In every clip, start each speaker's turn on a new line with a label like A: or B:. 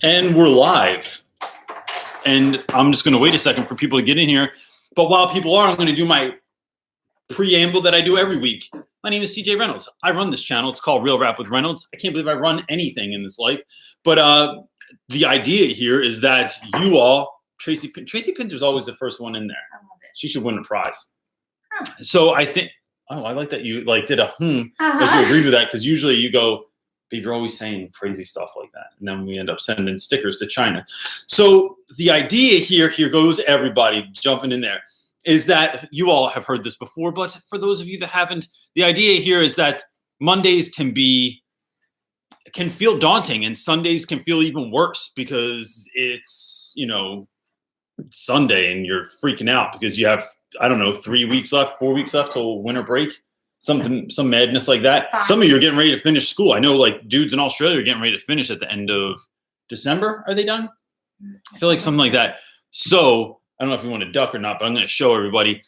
A: And we're live. And I'm just going to wait a second for people to get in here. But while people are, I'm going to do my preamble that I do every week. My name is CJ Reynolds. I run this channel. It's called Real Rap with Reynolds. I can't believe I run anything in this life. But the idea here is that you all, Tracy Pinter's always the first one in there.
B: I love it.
A: She should win a prize.
B: Huh.
A: So I think, I like that you did a like you agreed with that, because usually you go, babe, you're always saying crazy stuff like that. And then we end up sending stickers to China. So the idea here goes everybody jumping in there, is that you all have heard this before, but for those of you that haven't, the idea here is that Mondays can feel daunting, and Sundays can feel even worse because it's, Sunday and you're freaking out because you have, 3 weeks left, 4 weeks left till winter break. Some madness like that.
B: Fine.
A: Some of you are getting ready to finish school. I know, like, dudes in Australia are getting ready to finish at the end of December. Are they done? I feel like something like that. So I don't know if you want to duck or not, but I'm going to show everybody.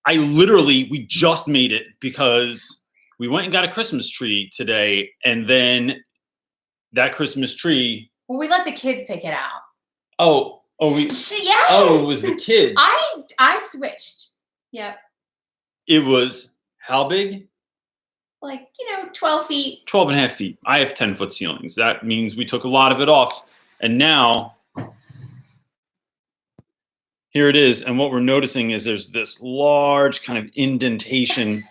A: We just made it because we went and got a Christmas tree today, and then that Christmas tree.
B: Well, we let the kids pick it out.
A: Yes. Oh, it was the kids.
B: I switched. Yep.
A: It was how big?
B: Like, 12 feet.
A: 12 and a half feet. I have 10-foot ceilings. That means we took a lot of it off. And now, here it is. And what we're noticing is there's this large kind of indentation.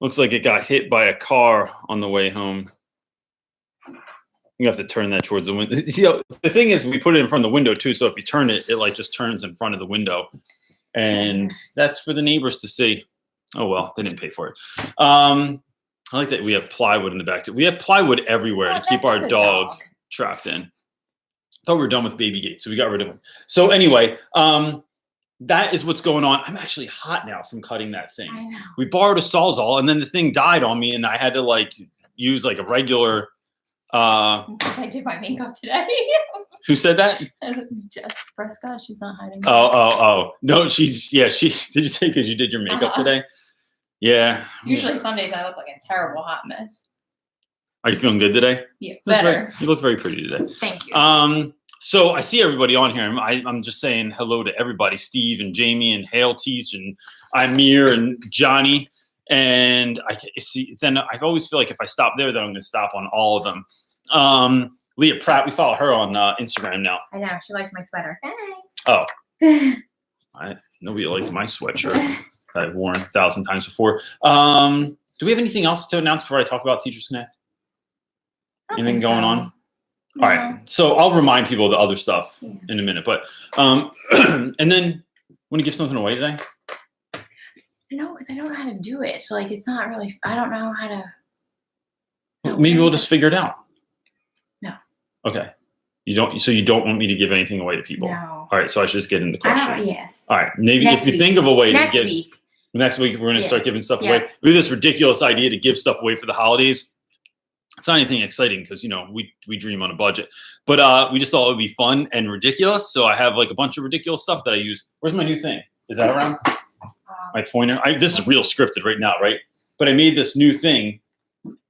A: Looks like it got hit by a car on the way home. You have to turn that towards the window. See, the thing is, we put it in front of the window too. So if you turn it, it just turns in front of the window. And that's for the neighbors to see. Oh, well, they didn't pay for it. I like that we have plywood in the back. We have plywood everywhere to keep our dog trapped in. Thought we were done with baby gate, so we got rid of him. So anyway, that is what's going on. I'm actually hot now from cutting that thing.
B: I know.
A: We borrowed a Sawzall, and then the thing died on me, and I had to use a regular.
B: Because I did my makeup today.
A: Who said that?
B: Jess Prescott. She's not hiding.
A: Oh. No, did you say because you did your makeup today? Yeah.
B: Usually Sundays I look like a terrible hot mess.
A: Are you feeling good today?
B: Yeah, better.
A: You look very pretty today.
B: Thank you.
A: So I see everybody on here. I'm just saying hello to everybody. Steve and Jamie and Hale Teach and Amir and Johnny. And I always feel like if I stop there, then I'm going to stop on all of them. Leah Pratt, we follow her on Instagram now.
B: I know. She likes my sweater. Thanks.
A: Oh. Nobody likes my sweatshirt that I've worn 1,000 times before. Do we have anything else to announce before I talk about Teachers Connect? Anything going on?
B: No.
A: All right. So I'll remind people of the other stuff in a minute. But and then want to give something away today?
B: No, because I don't know how to do it. It's not really. I don't know how to.
A: Maybe we'll just figure it out.
B: No.
A: Okay. You don't. So you don't want me to give anything away to people?
B: No.
A: All right. So I should just get into questions.
B: Yes.
A: All right. Maybe
B: Next
A: if you think of a way to get.
B: Next week
A: We're going to start giving stuff away. We have this ridiculous idea to give stuff away for the holidays. It's not anything exciting because, we dream on a budget. But we just thought it would be fun and ridiculous. So I have a bunch of ridiculous stuff that I use. Where's my new thing? Is that around? My pointer. This is real scripted right now, right? But I made this new thing.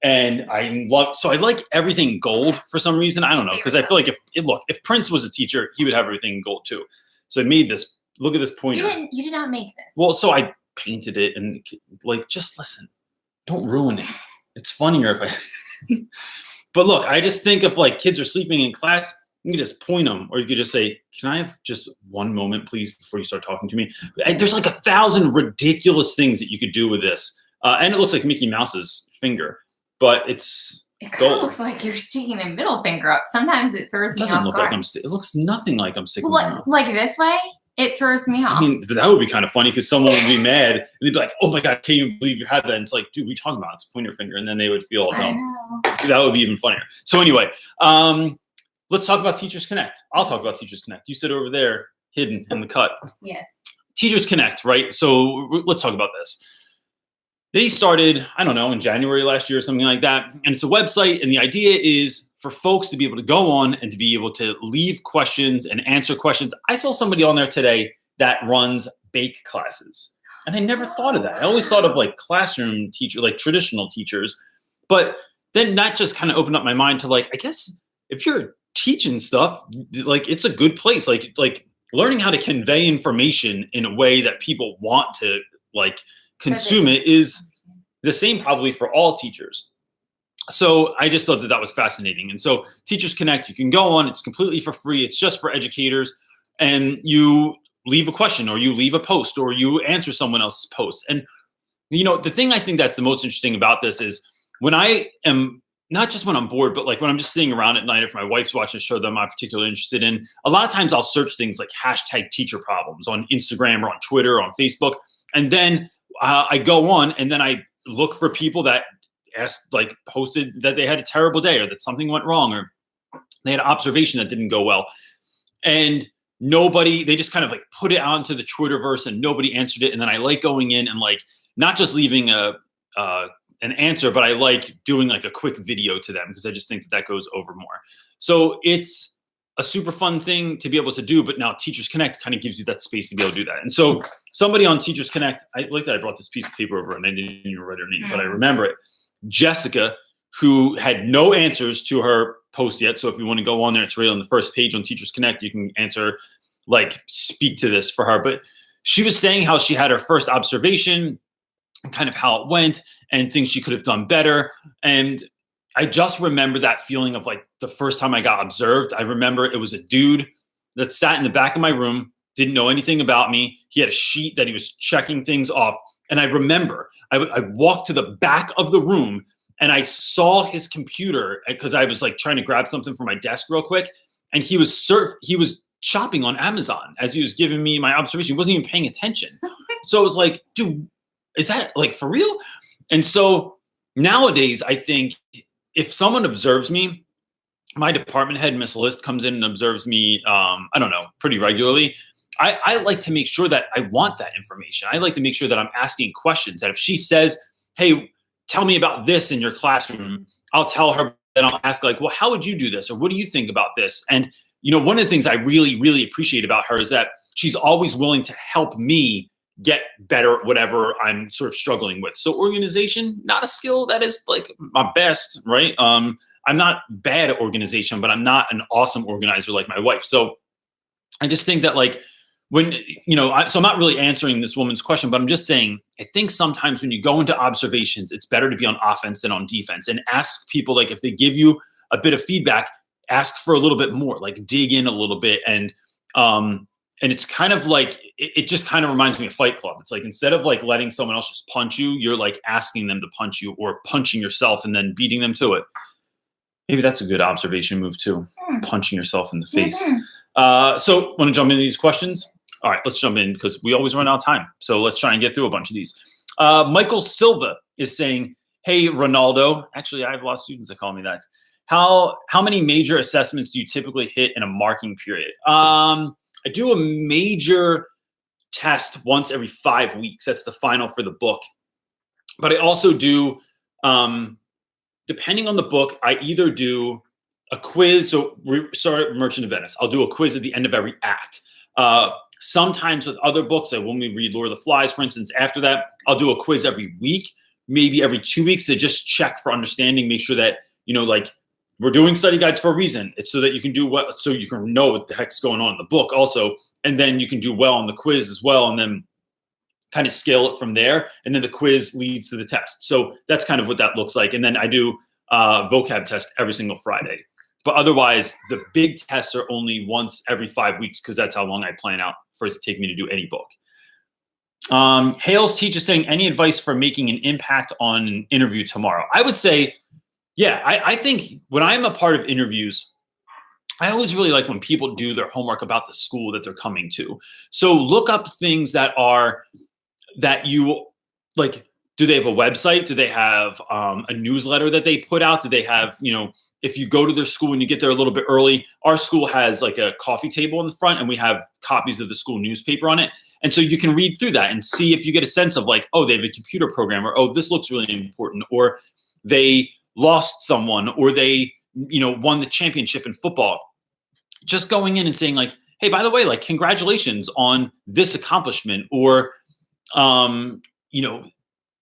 A: And I like everything gold for some reason. I don't know. Because I feel like if Prince was a teacher, he would have everything in gold too. So I made this. Look at this pointer.
B: You did not make this.
A: Well, so I painted it and just listen. Don't ruin it. It's funnier if I. But look, I just think if kids are sleeping in class, you can just point them, or you could just say, "Can I have just one moment, please, before you start talking to me?" There's 1,000 ridiculous things that you could do with this, and it looks like Mickey Mouse's finger, but
B: it kind of looks like you're sticking the middle finger up. Sometimes it throws me off.
A: It doesn't look like it looks nothing like I'm sticking.
B: Like this way. It throws me off.
A: I mean, but that would be kind of funny because someone would be mad and they'd be like, "Oh my God, can you believe you had that?" And it's like, dude, what are you talking about? It's pointer finger. And then they would feel dumb. That would be even funnier. So anyway, let's talk about Teachers Connect. I'll talk about Teachers Connect. You sit over there hidden in the cut.
B: Yes.
A: Teachers Connect, right? So let's talk about this. They started, I don't know, in January last year or something like that. And it's a website. And the idea is for folks to be able to go on and to be able to leave questions and answer questions. I saw somebody on there today that runs bake classes. And I never thought of that. I always thought of classroom teacher, traditional teachers. But then that just kind of opened up my mind to I guess if you're a teaching stuff, like it's a good place. Like learning how to convey information in a way that people want to like consume it is the same probably for all teachers. So I just thought that that was fascinating. And so Teachers Connect, you can go on, it's completely for free. It's just for educators, and you leave a question or you leave a post or you answer someone else's post. And the thing I think that's the most interesting about this is when I am, not just when I'm bored, but like when I'm just sitting around at night, if my wife's watching a show that I'm not particularly interested in, a lot of times I'll search things like hashtag teacher problems on Instagram or on Twitter or on Facebook. And then I go on and then I look for people that posted that they had a terrible day or that something went wrong or they had an observation that didn't go well. And they just kind of like put it onto the Twitterverse and nobody answered it. And then I like going in and like not just leaving an answer, but I like doing like a quick video to them because I just think that goes over more. So it's a super fun thing to be able to do, but now Teachers Connect kind of gives you that space to be able to do that. And so somebody on Teachers Connect, I like that I brought this piece of paper over and I didn't even write her name, but I remember it. Jessica, who had no answers to her post yet. So if you want to go on there, it's right on the first page on Teachers Connect. You can answer, like speak to this for her. But she was saying how she had her first observation and kind of how it went and things she could have done better. And I just remember that feeling of like the first time I got observed. I remember it was a dude that sat in the back of my room, didn't know anything about me. He had a sheet that he was checking things off. And I remember I walked to the back of the room and I saw his computer because I was like trying to grab something from my desk real quick. And he was shopping on Amazon as he was giving me my observation. He wasn't even paying attention. So I was like, dude, is that like for real? And so nowadays, I think if someone observes me, my department head, Miss List, comes in and observes me, I don't know, pretty regularly. I like to make sure that I want that information. I like to make sure that I'm asking questions, that if she says, hey, tell me about this in your classroom, I'll tell her and I'll ask like, well, how would you do this? Or what do you think about this? And, one of the things I really, really appreciate about her is that she's always willing to help me get better at whatever I'm sort of struggling with. So organization, not a skill that is like my best, right? I'm not bad at organization, but I'm not an awesome organizer like my wife. So I just think that like, so I'm not really answering this woman's question, but I'm just saying, I think sometimes when you go into observations, it's better to be on offense than on defense, and ask people, like if they give you a bit of feedback, ask for a little bit more, like dig in a little bit. And it's kind of like, it just kind of reminds me of Fight Club. It's like, instead of like letting someone else just punch you, you're like asking them to punch you or punching yourself and then beating them to it. Maybe that's a good observation move too. Punching yourself in the face. So want to jump into these questions? All right, let's jump in because we always run out of time. So let's try and get through a bunch of these. Michael Silva is saying, hey, Ronaldo. Actually, I have a lot of students that call me that. How many major assessments do you typically hit in a marking period? I do a major test once every 5 weeks. That's the final for the book. But I also do, depending on the book, I either do a quiz. So start Merchant of Venice. I'll do a quiz at the end of every act. Sometimes with other books, like when we read Lord of the Flies, for instance, after that, I'll do a quiz every week, maybe every 2 weeks to just check for understanding, make sure that, like we're doing study guides for a reason. It's so that you can do so you can know what the heck's going on in the book also. And then you can do well on the quiz as well. And then kind of scale it from there. And then the quiz leads to the test. So that's kind of what that looks like. And then I do vocab test every single Friday. But otherwise, the big tests are only once every 5 weeks because that's how long I plan out for it to take me to do any book. Hale's teacher saying, any advice for making an impact on an interview tomorrow? I would say, yeah, I think when I'm a part of interviews, I always really like when people do their homework about the school that they're coming to. So look up things that you like. Do they have a website? Do they have a newsletter that they put out? Do they have, if you go to their school and you get there a little bit early, our school has like a coffee table in the front and we have copies of the school newspaper on it. And so you can read through that and see if you get a sense of like, oh, they have a computer program, or, oh, this looks really important, or they lost someone, or they, won the championship in football. Just going in and saying like, hey, by the way, like, congratulations on this accomplishment, or,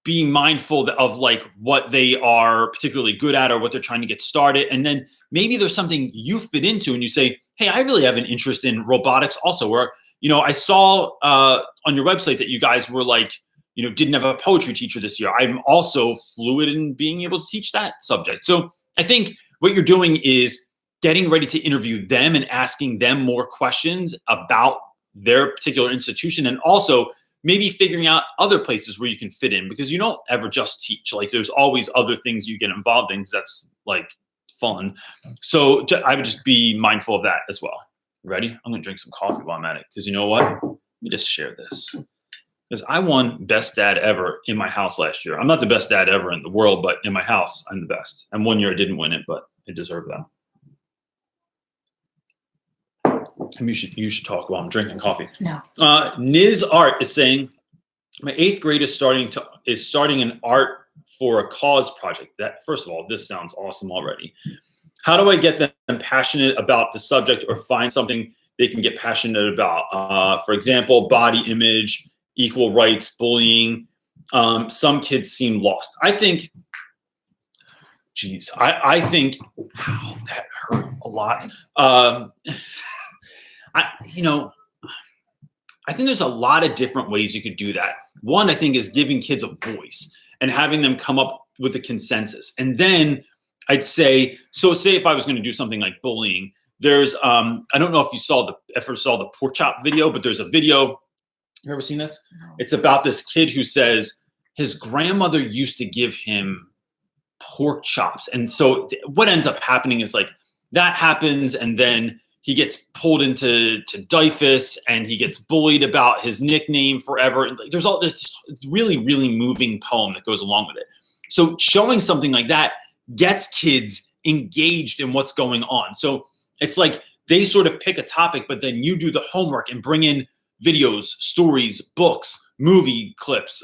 A: being mindful of like what they are particularly good at or what they're trying to get started. And then maybe there's something you fit into and you say, hey, I really have an interest in robotics also, or, I saw on your website that you guys were like, didn't have a poetry teacher this year. I'm also fluid in being able to teach that subject. So I think what you're doing is getting ready to interview them and asking them more questions about their particular institution, and also maybe figuring out other places where you can fit in, because you don't ever just teach. Like there's always other things you get involved in, because that's like fun. So I would just be mindful of that as well. Ready? I'm gonna drink some coffee while I'm at it, because you know what? Let me just share this. Because I won best dad ever in my house last year. I'm not the best dad ever in the world, but in my house, I'm the best. And one year I didn't win it, but I deserve that. And you should talk while I'm drinking coffee.
B: No.
A: Niz Art is saying, my 8th grade is starting an art for a cause project. That, first of all, this sounds awesome already. How do I get them passionate about the subject or find something they can get passionate about? For example, body image, equal rights, bullying. Some kids seem lost. I think, I think, wow, that hurt a lot. I think there's a lot of different ways you could do that. One, I think, is giving kids a voice and having them come up with a consensus. And then I'd say, so say if I was going to do something like bullying, there's, I don't know if you ever saw the pork chop video, but there's a video. You ever seen this?
B: No.
A: It's about this kid who says his grandmother used to give him pork chops. And so what ends up happening is like that happens, and then he gets pulled into DIFUS, and he gets bullied about his nickname forever. And there's all this really, really moving poem that goes along with it. So showing something like that gets kids engaged in what's going on. So it's like they sort of pick a topic, but then you do the homework and bring in videos, stories, books, movie clips,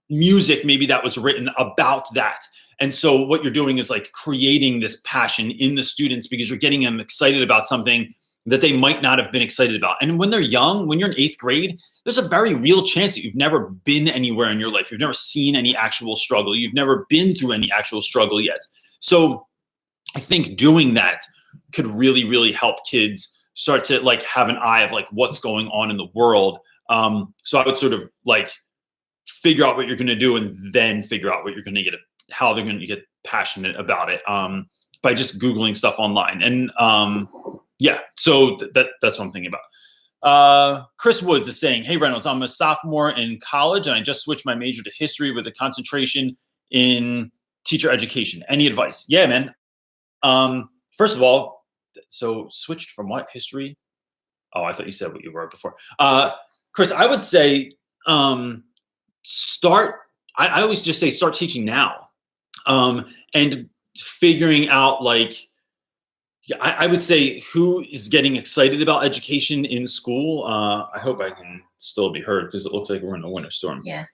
A: music maybe that was written about that. And so what you're doing is like creating this passion in the students, because you're getting them excited about something that they might not have been excited about. And when they're young, when you're in 8th grade, there's a very real chance that you've never been anywhere in your life. You've never seen any actual struggle. You've never been through any actual struggle yet. So I think doing that could really, really help kids start to like have an eye of like what's going on in the world. So I would sort of like figure out what you're going to do, and then figure out what you're going to get, how they're going to get passionate about it, by just Googling stuff online. And yeah, so that's what I'm thinking about. Chris Woods is saying, hey, Reynolds, I'm a sophomore in college, and I just switched my major to history with a concentration in teacher education. Any advice? Yeah, man. First of all, so switched from what? History? Oh, I thought you said what you were before. Chris, I would say start. I always just say start teaching now, and figuring out like, I would say who is getting excited about education in school. I hope I can still be heard, because it looks like we're in a winter storm.
B: Yeah.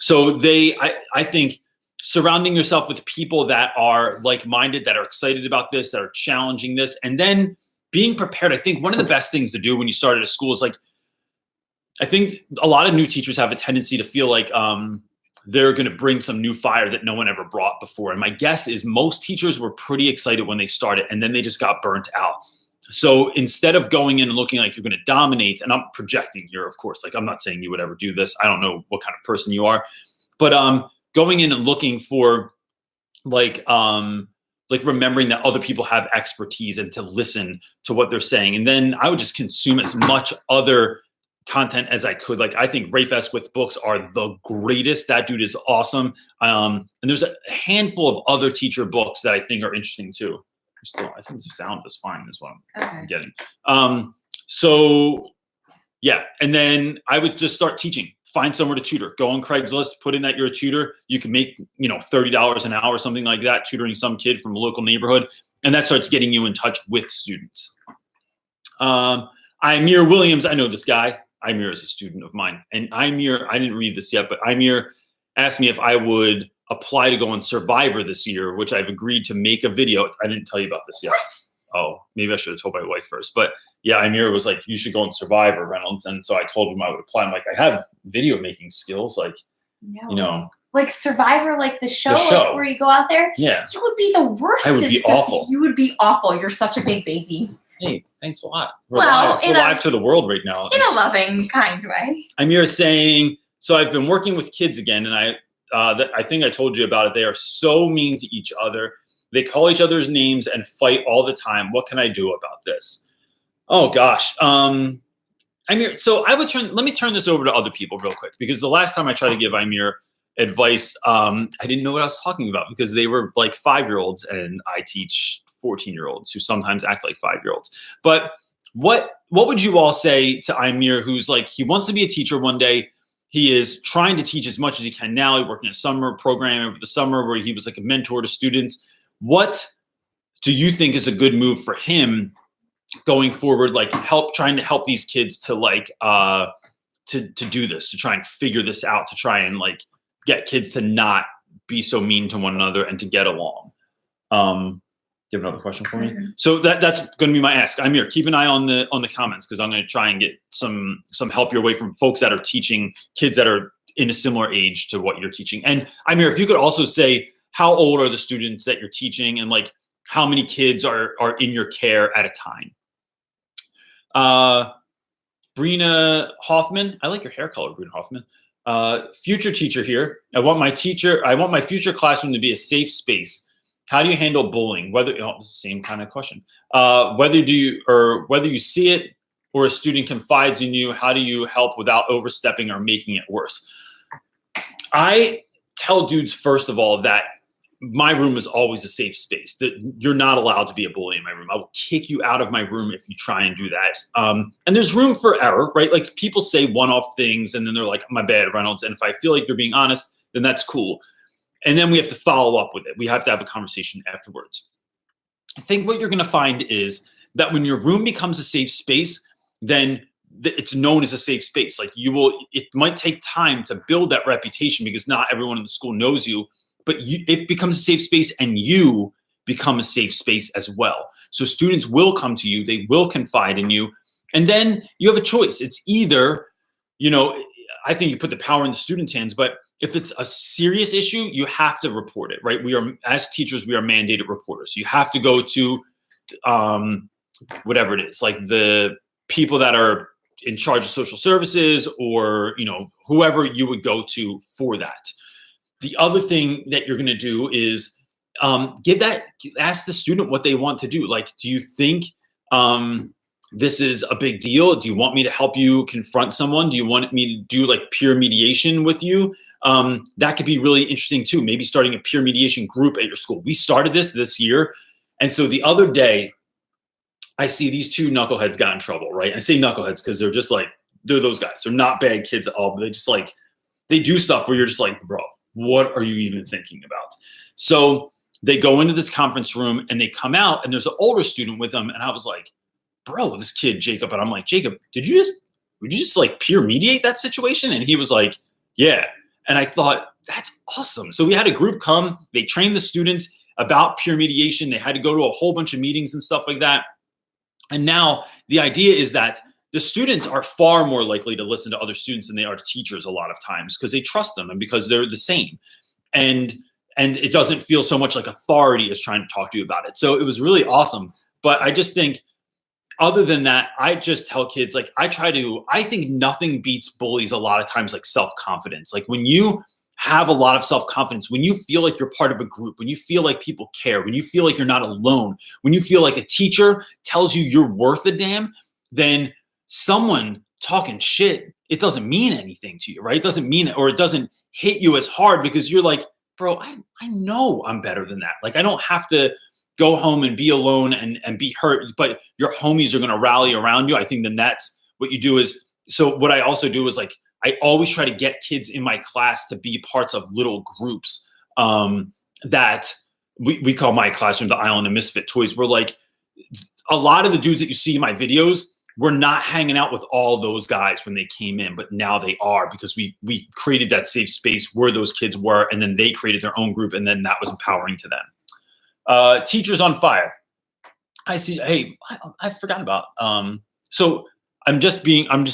A: So I think surrounding yourself with people that are like-minded, that are excited about this, that are challenging this, and then being prepared. I think one of the best things to do when you start at a school is like, I think a lot of new teachers have a tendency to feel like they're going to bring some new fire that no one ever brought before. And my guess is most teachers were pretty excited when they started, and then they just got burnt out. So instead of going in and looking like you're going to dominate, and I'm projecting here, of course, like I'm not saying you would ever do this. I don't know what kind of person you are, but going in and looking for like remembering that other people have expertise and to listen to what they're saying. And then I would just consume as much other content as I could. Like I think Rafe Esquith's books are the greatest. That dude is awesome. And there's a handful of other teacher books that I think are interesting too. I think the sound is fine is what I'm getting. So yeah. And then I would just start teaching. Find somewhere to tutor. Go on Craigslist, put in that you're a tutor. You can make, $30 an hour, something like that, tutoring some kid from a local neighborhood. And that starts getting you in touch with students. Imir Williams, I know this guy. Imir is a student of mine. And Imir, I didn't read this yet, but Imir asked me if I would apply to go on Survivor this year, which I've agreed to make a video. I didn't tell you about this yet. What? Oh, maybe I should have told my wife first. But yeah, Imir was like, you should go on Survivor, Reynolds. And so I told him I would apply. I'm like, I have video making skills. Like,
B: like Survivor, like the show,
A: show.
B: like where you go out there.
A: Yeah.
B: You would be the worst.
A: I would be awful.
B: You would be awful. You're such a big baby.
A: Hey, thanks a lot. We're
B: Well,
A: live to the world right now.
B: In a loving, kind way.
A: Amir is saying, so I've been working with kids again, and I think I told you about it. They are so mean to each other. They call each other's names and fight all the time. What can I do about this? Oh gosh. Amir, so let me turn this over to other people real quick, because the last time I tried to give Amir advice, I didn't know what I was talking about, because they were like 5-year-olds and I teach 14-year-olds who sometimes act like 5-year-olds. But what would you all say to Amir, who's like, he wants to be a teacher one day? He is trying to teach as much as he can now. He worked in a summer program over the summer where he was like a mentor to students. What do you think is a good move for him going forward, like trying to help these kids to like to do this, to try and figure this out, to try and like get kids to not be so mean to one another and to get along? You have another question for me? So that's going to be my ask. Amir, keep an eye on the comments, because I'm going to try and get some help your way from folks that are teaching kids that are in a similar age to what you're teaching. And Amir, if you could also say, how old are the students that you're teaching, and like how many kids are in your care at a time? Brina Hoffman, I like your hair color, Brina Hoffman. Future teacher here. I want my future classroom to be a safe space. How do you handle bullying? Same kind of question. Whether you see it or a student confides in you, how do you help without overstepping or making it worse? I tell dudes, first of all, that my room is always a safe space, that you're not allowed to be a bully in my room. I will kick you out of my room if you try and do that. And there's room for error, right? Like people say one-off things and then they're like, my bad, Reynolds. And if I feel like you're being honest, then that's cool. And then we have to follow up with it. We have to have a conversation afterwards. I think what you're going to find is that when your room becomes a safe space, then it's known as a safe space. Like it might take time to build that reputation, because not everyone in the school knows you, but it becomes a safe space and you become a safe space as well. So students will come to you, they will confide in you, and then you have a choice. It's either, I think you put the power in the students' hands, but if it's a serious issue, you have to report it, right? As teachers, we are mandated reporters. So you have to go to whatever it is, like the people that are in charge of social services, or, whoever you would go to for that. The other thing that you're going to do is ask the student what they want to do. Like, do you think this is a big deal? Do you want me to help you confront someone? Do you want me to do like peer mediation with you? That could be really interesting too. Maybe starting a peer mediation group at your school. We started this year. And so the other day, I see these two knuckleheads got in trouble, right? I say knuckleheads because they're just like, they're those guys. They're not bad kids at all, but they do stuff where you're just like, bro, what are you even thinking about? So they go into this conference room and they come out and there's an older student with them. And I was like, bro, this kid, Jacob. And I'm like, Jacob, would you just like peer mediate that situation? And he was like, yeah. And I thought, that's awesome. So we had a group come, they trained the students about peer mediation. They had to go to a whole bunch of meetings and stuff like that. And now the idea is that the students are far more likely to listen to other students than they are to teachers a lot of times, because they trust them and because they're the same. And it doesn't feel so much like authority is trying to talk to you about it. So it was really awesome. But I just think, other than that, I just tell kids, like, I think nothing beats bullies a lot of times like self-confidence. Like when you have a lot of self-confidence, when you feel like you're part of a group, when you feel like people care, when you feel like you're not alone, when you feel like a teacher tells you you're worth a damn, then someone talking shit, it doesn't mean anything to you, right? It doesn't mean it, or it doesn't hit you as hard, because you're like, bro, I know I'm better than that. Like, I don't have to go home and be alone and be hurt, but your homies are going to rally around you. I think then that's what you do is, so what I also do is like, I always try to get kids in my class to be parts of little groups that we call my classroom the Island of Misfit Toys. We're like, a lot of the dudes that you see in my videos, we're not hanging out with all those guys when they came in, but now they are, because we created that safe space where those kids were, and then they created their own group, and then that was empowering to them. Teachers on fire. I see. Hey, I forgot about. So I'm just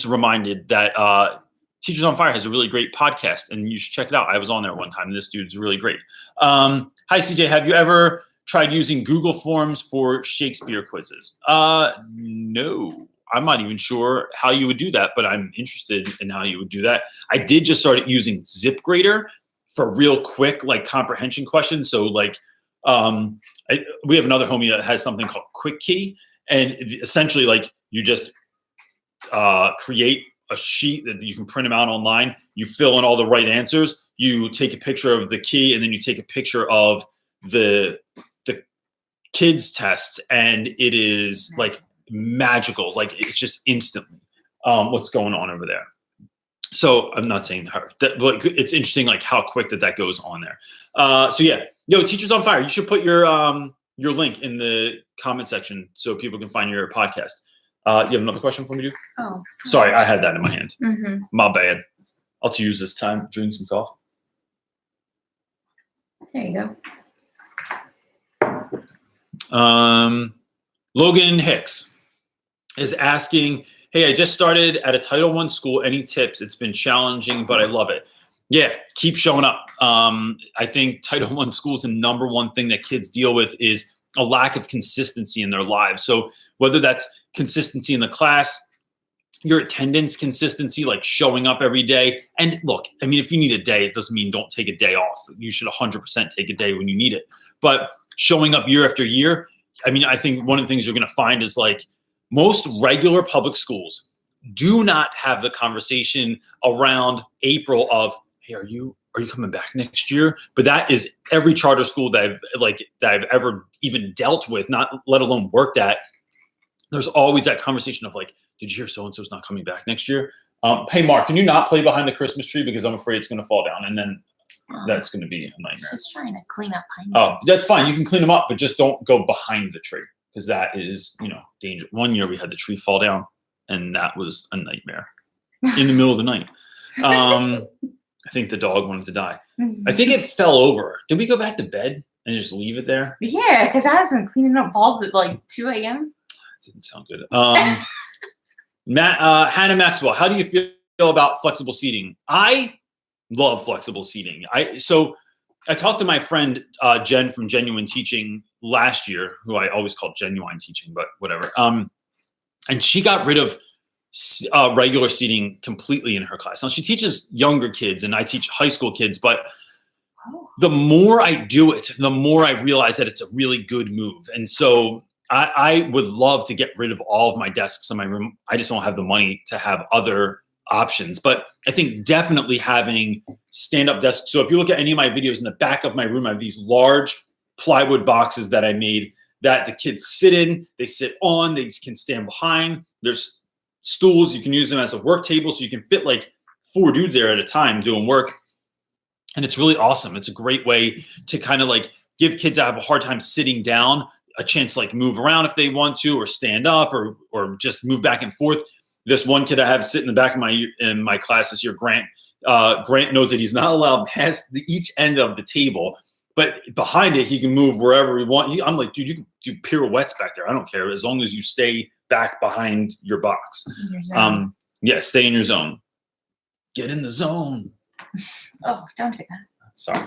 A: reminded that Teachers on Fire has a really great podcast, and you should check it out. I was on there one time, and this dude's really great. Hi, CJ. Have you ever tried using Google Forms for Shakespeare quizzes? No. I'm not even sure how you would do that, but I'm interested in how you would do that. I did just start using ZipGrader for real quick, like comprehension questions. So like, we have another homie that has something called Quick Key, and essentially like you just create a sheet that you can print them out online. You fill in all the right answers. You take a picture of the key, and then you take a picture of the kids' tests, and it is like magical. Like it's just instantly what's going on over there. So I'm not saying her, but it's interesting like how quick that goes on there. So yeah, Teachers on Fire. You should put your link in the comment section so people can find your podcast. You have another question for me, dude?
B: Oh,
A: sorry, I had that in my hand.
B: Mm-hmm.
A: My bad. I'll use this time to drink some coffee.
B: There you
A: go. Logan Hicks is asking, hey, I just started at a Title I school. Any tips? It's been challenging, but I love it. Yeah, keep showing up. I think Title I schools, the number one thing that kids deal with is a lack of consistency in their lives. So whether that's consistency in the class, your attendance consistency, like showing up every day. And look, I mean, if you need a day, it doesn't mean don't take a day off. You should 100% take a day when you need it. But showing up year after year, I mean, I think one of the things you're going to find is like most regular public schools do not have the conversation around April of, hey, are you coming back next year? But that is every charter school that I've ever even dealt with, not let alone worked at. There's always that conversation of like, did you hear so-and-so's not coming back next year? Hey, Mark, can you not play behind the Christmas tree? Because I'm afraid it's going to fall down. And then that's going to be a nightmare.
B: Just trying to clean up pine
A: Oh, that's fine. You can clean them up, but just don't go behind the tree because that is, danger. One year we had the tree fall down and that was a nightmare in the middle of the night. I think the dog wanted to die.
B: Mm-hmm.
A: I think it fell over. Did we go back to bed and just leave it there?
B: Yeah, because I wasn't cleaning up balls at like 2 a.m.
A: Didn't sound good. Hannah Maxwell, how do you feel about flexible seating? I love flexible seating. So I talked to my friend Jen from Genuine Teaching last year, who I always called Genuine Teaching, but whatever. And she got rid of regular seating completely in her class. Now she teaches younger kids, and I teach high school kids. But the more I do it, the more I realize that it's a really good move. And so I would love to get rid of all of my desks in my room. I just don't have the money to have other options. But I think definitely having stand-up desks. So if you look at any of my videos, in the back of my room, I have these large plywood boxes that I made that the kids sit in, they sit on, they can stand behind. There's stools. You can use them as a work table. So you can fit like 4 dudes there at a time doing work. And it's really awesome. It's a great way to kind of like give kids that have a hard time sitting down a chance to like move around if they want to, or stand up, or just move back and forth. This one kid I have sitting in the back of my class this year, Grant. Grant knows that he's not allowed past each end of the table, but behind it he can move wherever he wants. I'm like, dude, you can do pirouettes back there. I don't care as long as you stay back behind your box. Yeah, stay in your zone. Get in the zone.
B: Oh, don't do that.
A: Sorry.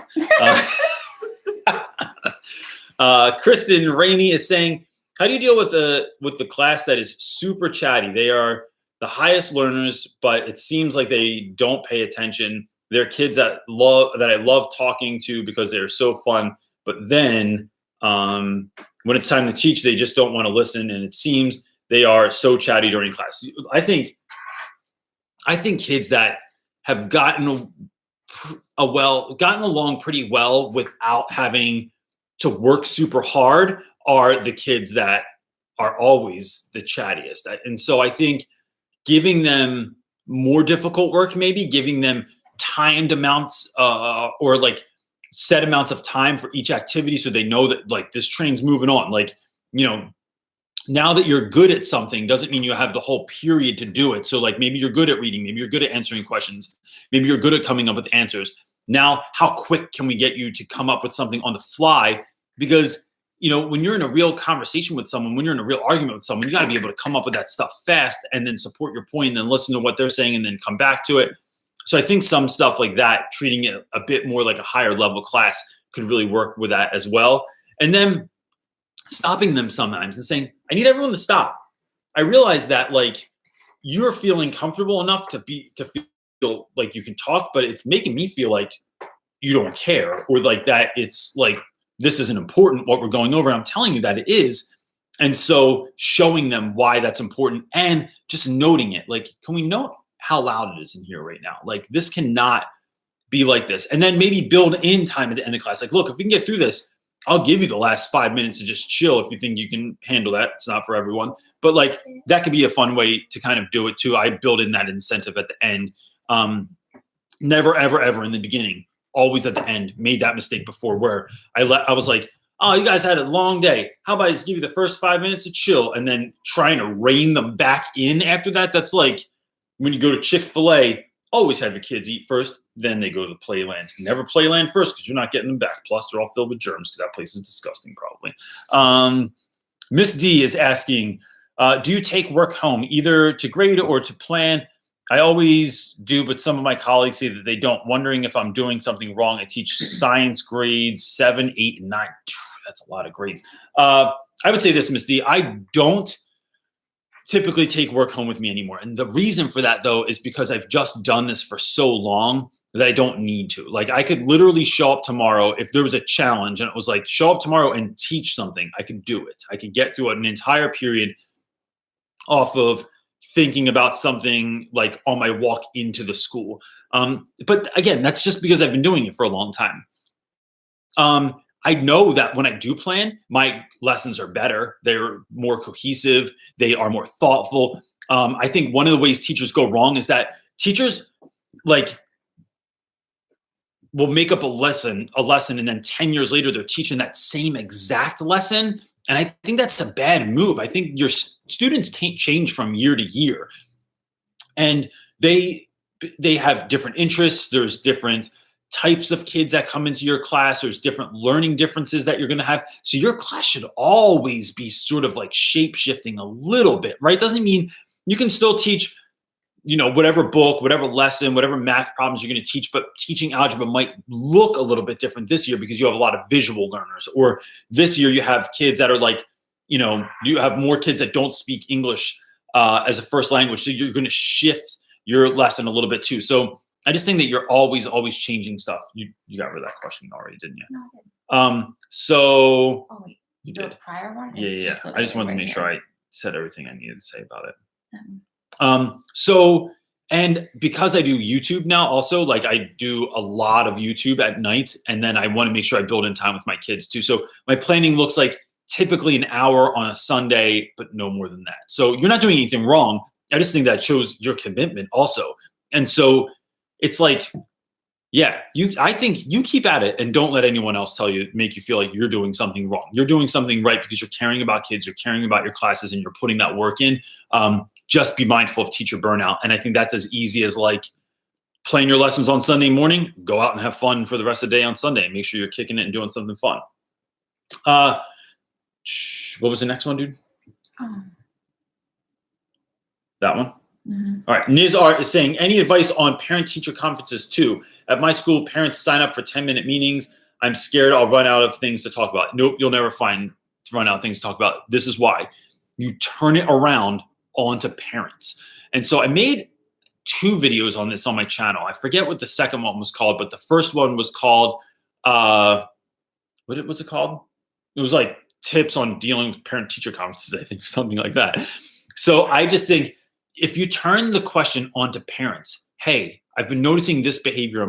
A: Kristen Rainey is saying, how do you deal with the class that is super chatty? They are the highest learners, but it seems like they don't pay attention. They're kids that I love talking to because they're so fun. But then when it's time to teach, they just don't want to listen. And it seems they are so chatty during class. I think kids that have gotten along pretty well without having to work super hard are the kids that are always the chattiest. And so I think giving them more difficult work, maybe giving them timed amounts or like set amounts of time for each activity so they know that like this train's moving on. Like, now that you're good at something doesn't mean you have the whole period to do it. So like maybe you're good at reading, maybe you're good at answering questions, maybe you're good at coming up with answers. Now, how quick can we get you to come up with something on the fly? Because, when you're in a real conversation with someone, when you're in a real argument with someone, you got to be able to come up with that stuff fast and then support your point and then listen to what they're saying and then come back to it. So I think some stuff like that, treating it a bit more like a higher level class, could really work with that as well. And then stopping them sometimes and saying, I need everyone to stop. I realize that like you're feeling comfortable enough to feel like you can talk, but it's making me feel like you don't care, or like that it's like this isn't important what we're going over. And I'm telling you that it is. And so showing them why that's important and just noting it. Like, can we note how loud it is in here right now? Like, this cannot be like this. And then maybe build in time at the end of class. Like, look, if we can get through this, I'll give you the last 5 minutes to just chill if you think you can handle that. It's not for everyone. But like, that could be a fun way to kind of do it too. I build in that incentive at the end. Never, ever, ever in the beginning. Always at the end. Made that mistake before where I was like, oh, you guys had a long day. How about I just give you the first 5 minutes to chill, and then trying to rein them back in after that? That's like when you go to Chick-fil-A, always have your kids eat first, then they go to the playland. Never playland first because you're not getting them back. Plus, they're all filled with germs because that place is disgusting probably. Miss D is asking, do you take work home either to grade or to plan? I always do, but some of my colleagues say that they don't. Wondering if I'm doing something wrong. I teach science grades 7, 8, and 9. That's a lot of grades. I would say this, Miss D, I don't typically take work home with me anymore. And the reason for that, though, is because I've just done this for so long that I don't need to. Like, I could literally show up tomorrow if there was a challenge and it was like, show up tomorrow and teach something. I could do it. I could get through an entire period off of thinking about something like on my walk into the school. But again, that's just because I've been doing it for a long time. I know that when I do plan, my lessons are better. They're more cohesive. They are more thoughtful. I think one of the ways teachers go wrong is that teachers like will make up a lesson, and then 10 years later, they're teaching that same exact lesson. And I think that's a bad move. I think your students change from year to year, and they have different interests. There's different types of kids that come into your class. There's different learning differences that you're going to have. So your class should always be sort of like shape shifting a little bit, right? Doesn't mean you can still teach, whatever book, whatever lesson, whatever math problems you're going to teach, but teaching algebra might look a little bit different this year because you have a lot of visual learners. Or this year you have kids that are like, you have more kids that don't speak English as a first language. So you're going to shift your lesson a little bit too. So I just think that you're always changing stuff. You got rid of that question already, didn't you?
B: No, I didn't.
A: So
B: Oh wait,
A: you
B: the
A: did.
B: prior one?
A: Yeah. I just wanted to make
B: here.
A: sure I said everything I needed to say about it.
B: Um,
A: So, and because I do YouTube now also, like I do a lot of YouTube at night, and then I want to make sure I build in time with my kids too. So my planning looks like typically an hour on a Sunday, but no more than that. So you're not doing anything wrong. I just think that shows your commitment also. And so it's like, yeah, I think you keep at it and don't let anyone else make you feel like you're doing something wrong. You're doing something right because you're caring about kids, you're caring about your classes, and you're putting that work in. Just be mindful of teacher burnout. And I think that's as easy as like playing your lessons on Sunday morning, go out and have fun for the rest of the day on Sunday. Make sure you're kicking it and doing something fun. What was the next one, dude? That one?
B: Mm-hmm.
A: All right. Nizar is saying, any advice on parent-teacher conferences too? At my school, parents sign up for 10-minute meetings. I'm scared I'll run out of things to talk about. Nope, you'll never run out of things to talk about. This is why. You turn it around onto parents. And so I made 2 videos on this on my channel. I forget what the second one was called, but the first one was called, what was it called? It was like tips on dealing with parent-teacher conferences, I think, or something like that. So I just think if you turn the question onto parents, hey, I've been noticing this behavior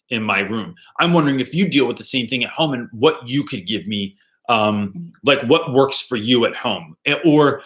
A: in my room. I'm wondering if you deal with the same thing at home and what you could give me, like what works for you at home. Or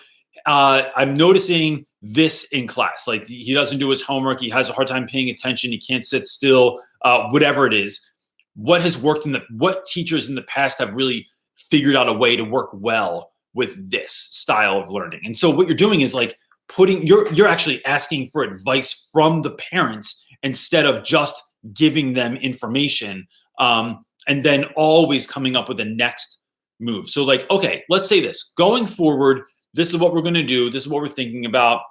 A: I'm noticing this in class, like he doesn't do his homework, he has a hard time paying attention, he can't sit still, whatever it is. What has worked what teachers in the past have really figured out a way to work well with this style of learning. And so what you're doing is like you're actually asking for advice from the parents instead of just giving them information, and then always coming up with the next move. So like, okay, let's say this, going forward, this is what we're going to do. This is what we're thinking about.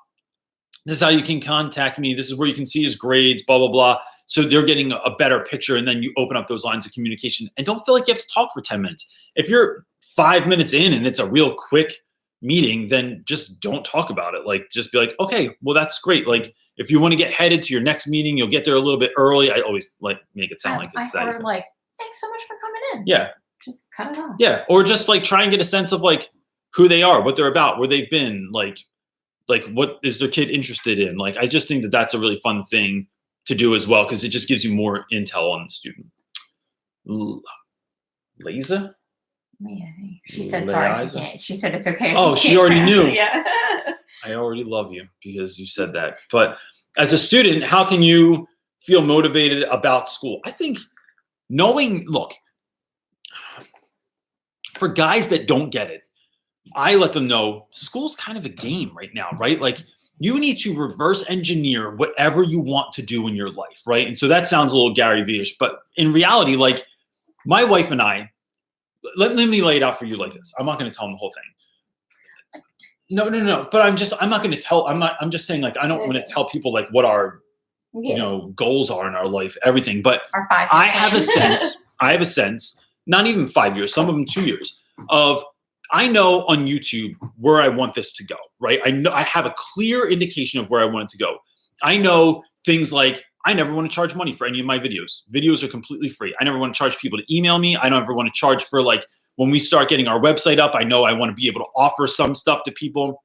A: This is how you can contact me. This is where you can see his grades, blah, blah, blah. So they're getting a better picture, and then you open up those lines of communication and don't feel like you have to talk for 10 minutes. If you're 5 minutes in and it's a real quick meeting, then just don't talk about it. Like, just be like, okay, well, that's great. Like, if you want to get headed to your next meeting, you'll get there a little bit early. I always like make it sound like it's that easy.
B: Like, thanks so much for coming in.
A: Yeah.
B: Just cut it off.
A: Yeah. Or just like try and get a sense of like who they are, what they're about, where they've been, like what is their kid interested in? Like, I just think that that's a really fun thing to do as well, because it just gives you more intel on the student. Liza?
B: Yeah, she said sorry. She said it's okay.
A: Oh, she already knew.
B: Yeah.
A: I already love you because you said that. But as a student, how can you feel motivated about school? I think look, for guys that don't get it, I let them know school's kind of a game right now, right? Like, you need to reverse engineer whatever you want to do in your life, right? And so that sounds a little Gary Vee-ish, but in reality, like, my wife and I, let me lay it out for you like this. I'm not going to tell them the whole thing. No. But I'm not going to tell. I'm just saying, like, I don't want to tell people like what our goals are in our life, everything. But I have a sense. Not even 5 years. Some of them 2 years. I know on YouTube where I want this to go. Right. I know I have a clear indication of where I want it to go. I know things like, I never want to charge money for any of my videos. Videos are completely free. I never want to charge people to email me. I don't ever want to charge for, like, when we start getting our website up, I know I want to be able to offer some stuff to people.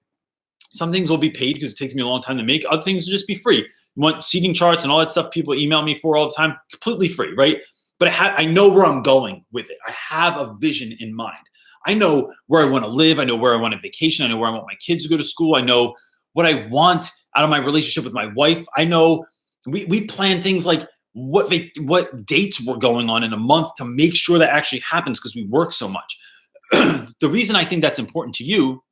A: Some things will be paid because it takes me a long time to make. Other things will just be free. You want seating charts and all that stuff people email me for all the time, completely free, right? But I know where I'm going with it. I have a vision in mind. I know where I want to live. I know where I want to vacation. I know where I want my kids to go to school. I know what I want out of my relationship with my wife. I know we plan things like what dates we're going on in a month to make sure that actually happens, because we work so much. The reason I think that's important to you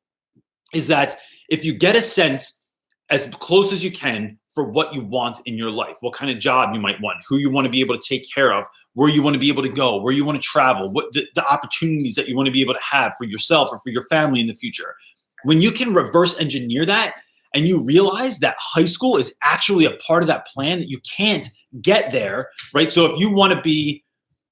A: is that if you get a sense as close as you can for what you want in your life, what kind of job you might want, who you want to be able to take care of, where you want to be able to go, where you want to travel, what the opportunities that you want to be able to have for yourself or for your family in the future. When you can reverse engineer that, and you realize that high school is actually a part of that plan, that you can't get there, right? So if you want to be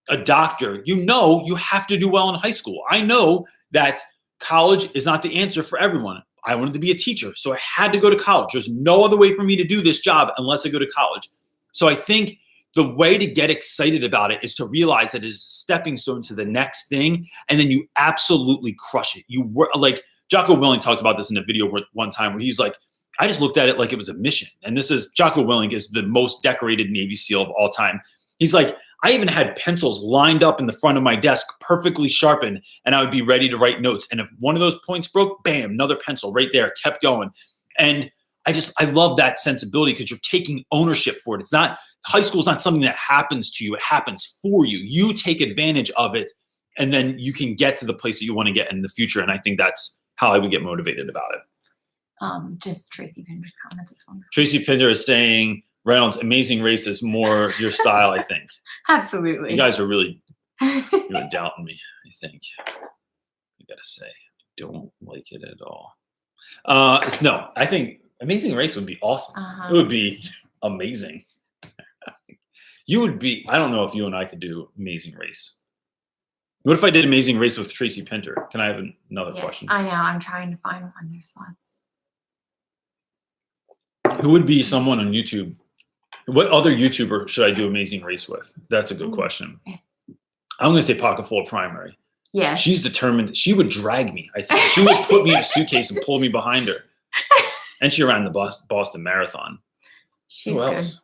A: a doctor, you have to do well in high school. I know that college is not the answer for everyone. I wanted to be a teacher, so I had to go to college. There's no other way for me to do this job unless I go to college. So I think the way to get excited about it is to realize that it is a stepping stone to the next thing, and then you absolutely crush it. You were like, Jocko Willink talked about this in a video one time where he's like, I just looked at it like it was a mission. And this is, Jocko Willink is the most decorated Navy SEAL of all time. He's like, I even had pencils lined up in the front of my desk, perfectly sharpened, and I would be ready to write notes. And if one of those points broke, bam, another pencil right there, kept going. And I love that sensibility, because you're taking ownership for it. It's not, high school is not something that happens to you. It happens for you. You take advantage of it, and then you can get to the place that you want to get in the future. And I think that's how I would get motivated about it.
B: Just Tracy Pinder's comment is wonderful.
A: Tracy Pinder is saying, Reynolds, Amazing Race is more your style, I think.
B: Absolutely.
A: You guys are really doubting me, I think. I gotta say, don't like it at all. No, I think Amazing Race would be awesome. It would be amazing. You would be, I don't know if you and I could do Amazing Race. What if I did Amazing Race with Tracy Pinter? Can I have another question?
B: I know. I'm trying to find one. There's slots.
A: Who would be someone on YouTube? What other YouTuber should I do Amazing Race with? That's a good question. I'm going to say Pocket Full of Primary.
B: Yeah.
A: She's determined. She would drag me, I think. She would put me in a suitcase and pull me behind her. And she ran the Boston Marathon.
B: She's
A: Who else?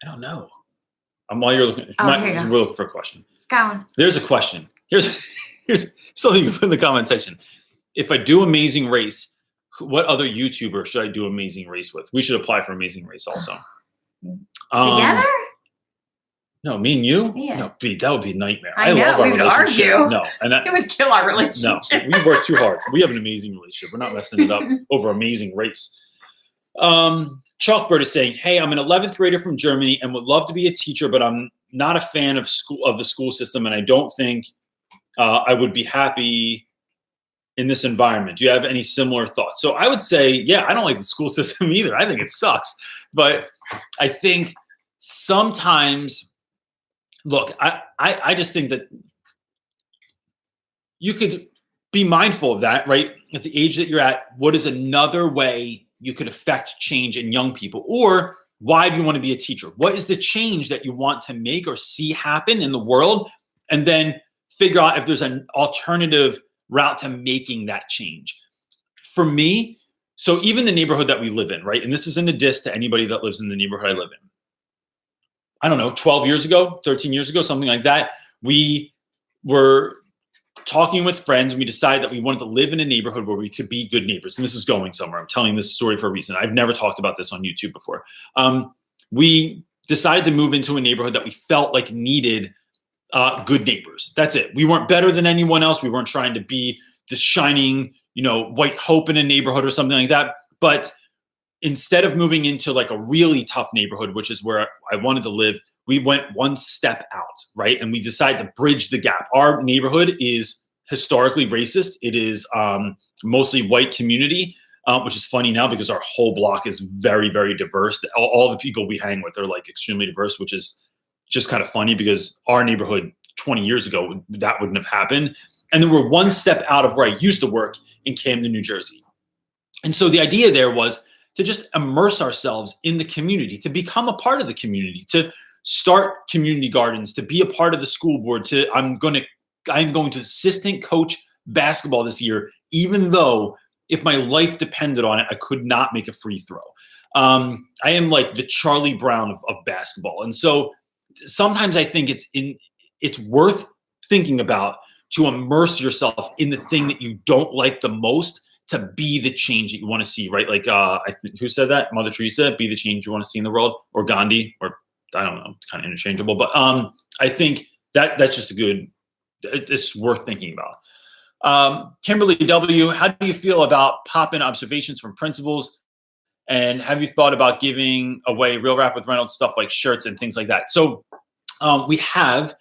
B: Good.
A: I don't know. While you're looking, we're looking for a question.
B: Go on.
A: There's a question. Here's something you can put in the comment section. If I do Amazing Race, what other YouTuber should I do Amazing Race with? We should apply for Amazing Race also.
B: Together?
A: No, me and you?
B: Yeah.
A: No, that would be a nightmare.
B: I know,
A: love our
B: we would
A: relationship.
B: argue.
A: No, and
B: It would kill our relationship.
A: No, we work too hard. We have an amazing relationship. We're not messing it up over Amazing Race. Chalkbird is saying, hey, I'm an 11th grader from Germany and would love to be a teacher, but I'm not a fan of the school system, and I don't think I would be happy in this environment? Do you have any similar thoughts? So I would say, yeah, I don't like the school system either. I think it sucks. But I think sometimes, look, I just think that you could be mindful of that, right? At the age that you're at, what is another way you could affect change in young people? Or why do you want to be a teacher? What is the change that you want to make or see happen in the world? And then figure out if there's an alternative route to making that change. For me, so even the neighborhood that we live in, right? And this isn't a diss to anybody that lives in the neighborhood I live in. I don't know, 12 years ago, 13 years ago, something like that, we were talking with friends and we decided that we wanted to live in a neighborhood where we could be good neighbors. And this is going somewhere. I'm telling this story for a reason. I've never talked about this on YouTube before. We decided to move into a neighborhood that we felt like needed good neighbors. That's it. We weren't better than anyone else. We weren't trying to be the shining, white hope in a neighborhood or something like that. But instead of moving into like a really tough neighborhood, which is where I wanted to live, we went one step out, right? And we decided to bridge the gap. Our neighborhood is historically racist. It is mostly white community, which is funny now because our whole block is very, very diverse. All the people we hang with are like extremely diverse, which is just kind of funny because our neighborhood 20 years ago, that wouldn't have happened. And then we're one step out of where I used to work in Camden, New Jersey. And so the idea there was to just immerse ourselves in the community, to become a part of the community, to start community gardens, to be a part of the school board, I'm going to assistant coach basketball this year, even though if my life depended on it, I could not make a free throw. I am like the Charlie Brown of basketball. And so sometimes I think it's worth thinking about to immerse yourself in the thing that you don't like the most to be the change that you want to see, right? Like, who said that? Mother Teresa, be the change you want to see in the world, or Gandhi, or I don't know, it's kind of interchangeable. But I think that's just it's worth thinking about. Kimberly W., how do you feel about pop-in observations from principals? And have you thought about giving away Real Rap with Reynolds stuff like shirts and things like that? So we have,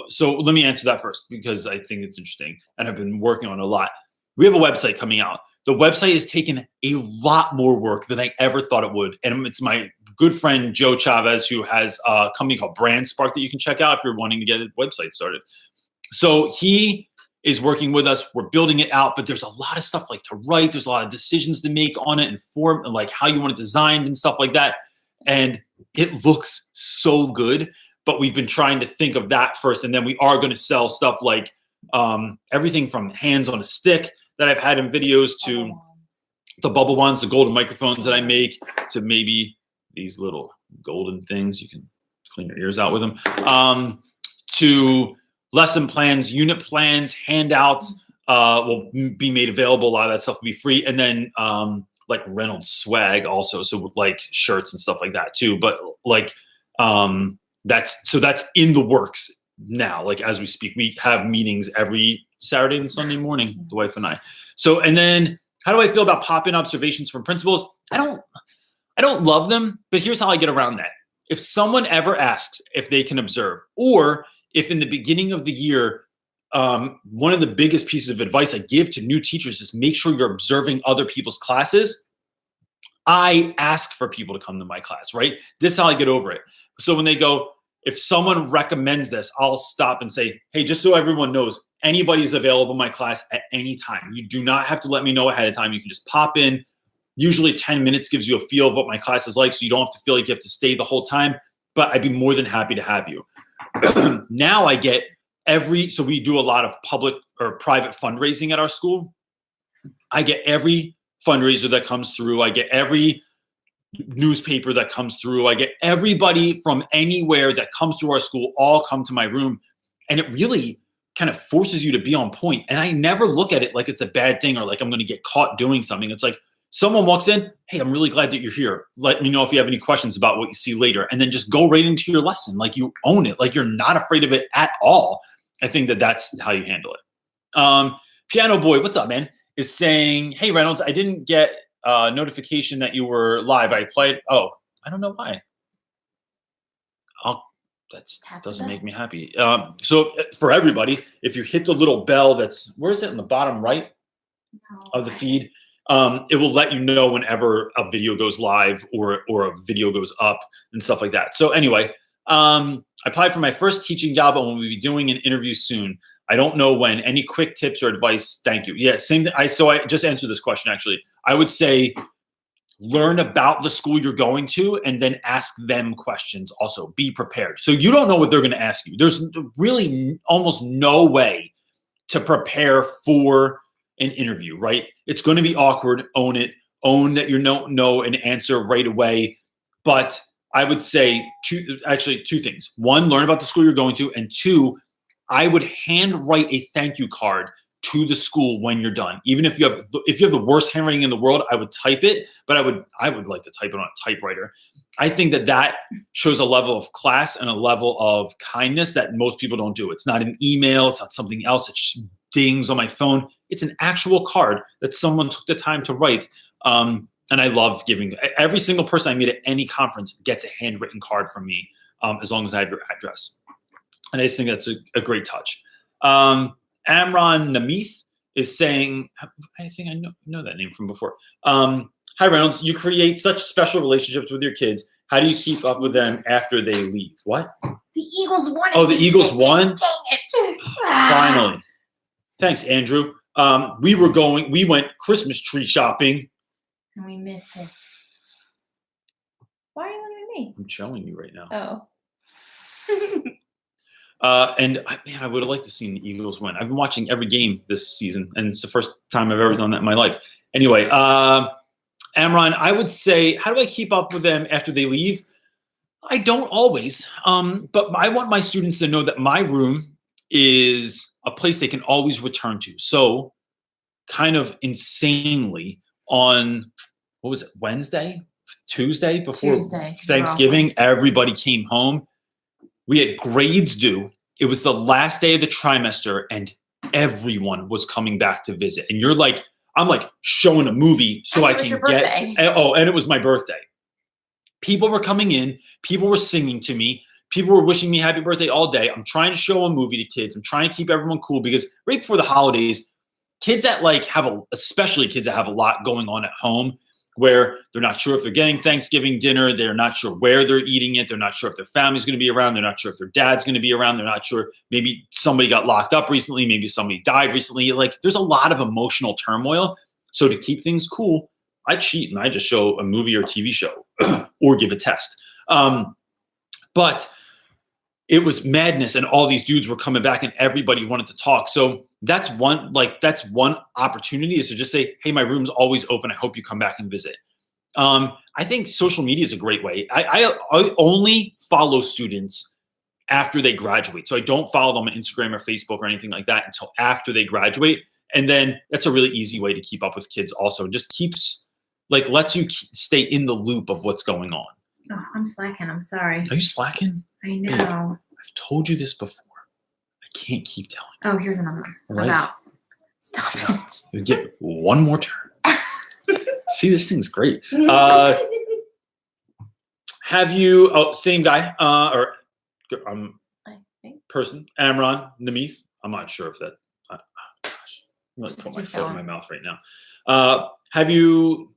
A: so let me answer that first because I think it's interesting and I've been working on it a lot. We have a website coming out. The website has taken a lot more work than I ever thought it would. And it's my good friend, Joe Chavez, who has a company called Brand Spark that you can check out if you're wanting to get a website started. So he is working with us. We're building it out, but there's a lot of stuff like to write. There's a lot of decisions to make on it and form and like how you want it designed and stuff like that. And it looks so good, but we've been trying to think of that first. And then we are going to sell stuff like everything from hands on a stick that I've had in videos to the bubble ones, the golden microphones that I make, to maybe these little golden things. You can clean your ears out with them, to lesson plans, unit plans, handouts will be made available. A lot of that stuff will be free. And then like Reynolds swag also. So like shirts and stuff like that too. But like that's in the works now. Like as we speak, we have meetings every Saturday and Sunday morning, the wife and I. So, and then how do I feel about pop-in observations from principals? I don't love them, but here's how I get around that. If someone ever asks if they can observe, or if in the beginning of the year, one of the biggest pieces of advice I give to new teachers is make sure you're observing other people's classes. I ask for people to come to my class, right? This is how I get over it. So when they go, if someone recommends this, I'll stop and say, hey, just so everyone knows, anybody's available in my class at any time. You do not have to let me know ahead of time. You can just pop in. Usually 10 minutes gives you a feel of what my class is like, so you don't have to feel like you have to stay the whole time, but I'd be more than happy to have you. Now I get so we do a lot of public or private fundraising at our school. I get every fundraiser that comes through. I get every newspaper that comes through. I get everybody from anywhere that comes through our school all come to my room. And it really kind of forces you to be on point. And I never look at it like it's a bad thing or like I'm going to get caught doing something. It's like someone walks in, hey, I'm really glad that you're here. Let me know if you have any questions about what you see later. And then just go right into your lesson. Like you own it. Like you're not afraid of it at all. I think that's how you handle it. Piano Boy, what's up, man? Is saying, hey, Reynolds, I didn't get a notification that you were live. I applied. Oh, I don't know why. doesn't make me happy. So for everybody, if you hit the little bell where is it, in the bottom right of the feed, it will let you know whenever a video goes live or a video goes up and stuff like that. So anyway, I applied for my first teaching job and we'll be doing an interview soon. I don't know when. Any quick tips or advice? Thank you. Yeah, same thing. So I just answered this question, actually. I would say learn about the school you're going to and then ask them questions. Also, be prepared. So you don't know what they're going to ask you. There's really almost no way to prepare for an interview, right? It's going to be awkward. Own it. Own that you don't know an answer right away. But I would say two things. One, learn about the school you're going to. And two, I would handwrite a thank you card to the school when you're done. Even if you have the worst handwriting in the world, I would type it, but I would like to type it on a typewriter. I think that shows a level of class and a level of kindness that most people don't do. It's not an email, it's not something else. It just dings on my phone. It's an actual card that someone took the time to write. And I love giving. Every single person I meet at any conference gets a handwritten card from me, as long as I have your address. And I just think that's a great touch. Amron Namith is saying, I think I know that name from before. Hi, Reynolds. You create such special relationships with your kids. How do you keep up with them after they leave? What?
B: The Eagles won.
A: Oh, the Eagles won?
B: Dang it.
A: Finally. Thanks, Andrew. We went Christmas tree shopping.
B: And we missed it. Why are you looking at me?
A: I'm showing you right now.
B: Oh.
A: And man, I would have liked to see the Eagles win. I've been watching every game this season, and it's the first time I've ever done that in my life. Anyway, Amron, I would say, how do I keep up with them after they leave? I don't always, but I want my students to know that my room is a place they can always return to. So kind of insanely on, what was it, Tuesday before Thanksgiving, everybody came home. We had grades due. It was the last day of the trimester and everyone was coming back to visit. And I'm like showing a movie so I can get, and it was my birthday. People were coming in, people were singing to me, people were wishing me happy birthday all day. I'm trying to show a movie to kids. I'm trying to keep everyone cool because right before the holidays, kids that especially kids that have a lot going on at home, where they're not sure if they're getting Thanksgiving dinner, they're not sure where they're eating it, they're not sure if their family's going to be around, they're not sure if their dad's going to be around, they're not sure, maybe somebody got locked up recently, maybe somebody died recently. There's a lot of emotional turmoil. So to keep things cool, I cheat and I just show a movie or TV show or give a test. But it was madness and all these dudes were coming back and everybody wanted to talk. So that's one opportunity, is to just say, hey, my room's always open. I hope you come back and visit. I think social media is a great way. I only follow students after they graduate. So I don't follow them on Instagram or Facebook or anything like that until after they graduate. And then that's a really easy way to keep up with kids also. Just lets you stay in the loop of what's going on.
B: Oh, I'm slacking. I'm sorry.
A: Are you slacking?
B: I know.
A: Babe, I've told you this before. I can't keep telling you.
B: Oh, here's another one.
A: Right.
B: About. Stop it.
A: You get one more turn. See, this thing's great. Have you? Oh, same guy.
B: I think.
A: Person. Amron Namith. I'm not sure if that. Gosh, I'm gonna put my foot in my mouth right now. Have you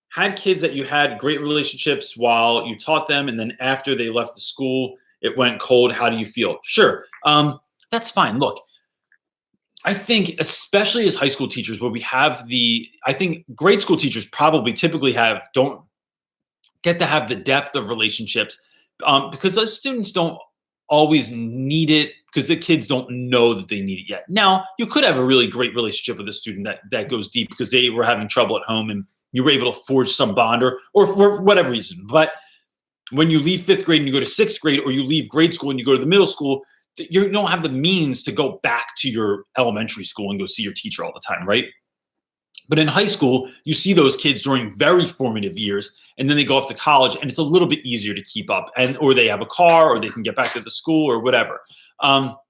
A: had kids that you had great relationships while you taught them, and then after they left the school, it went cold? How do you feel? Sure. That's fine. Look, I think especially as high school teachers, where we have I think grade school teachers typically don't get to have the depth of relationships because those students don't always need it because the kids don't know that they need it yet. Now, you could have a really great relationship with a student that goes deep because they were having trouble at home and you were able to forge some bond or for whatever reason. But when you leave 5th grade and you go to 6th grade, or you leave grade school and you go to the middle school, you don't have the means to go back to your elementary school and go see your teacher all the time, right? But in high school, you see those kids during very formative years, and then they go off to college, and it's a little bit easier to keep up, or they have a car, or they can get back to the school, or whatever.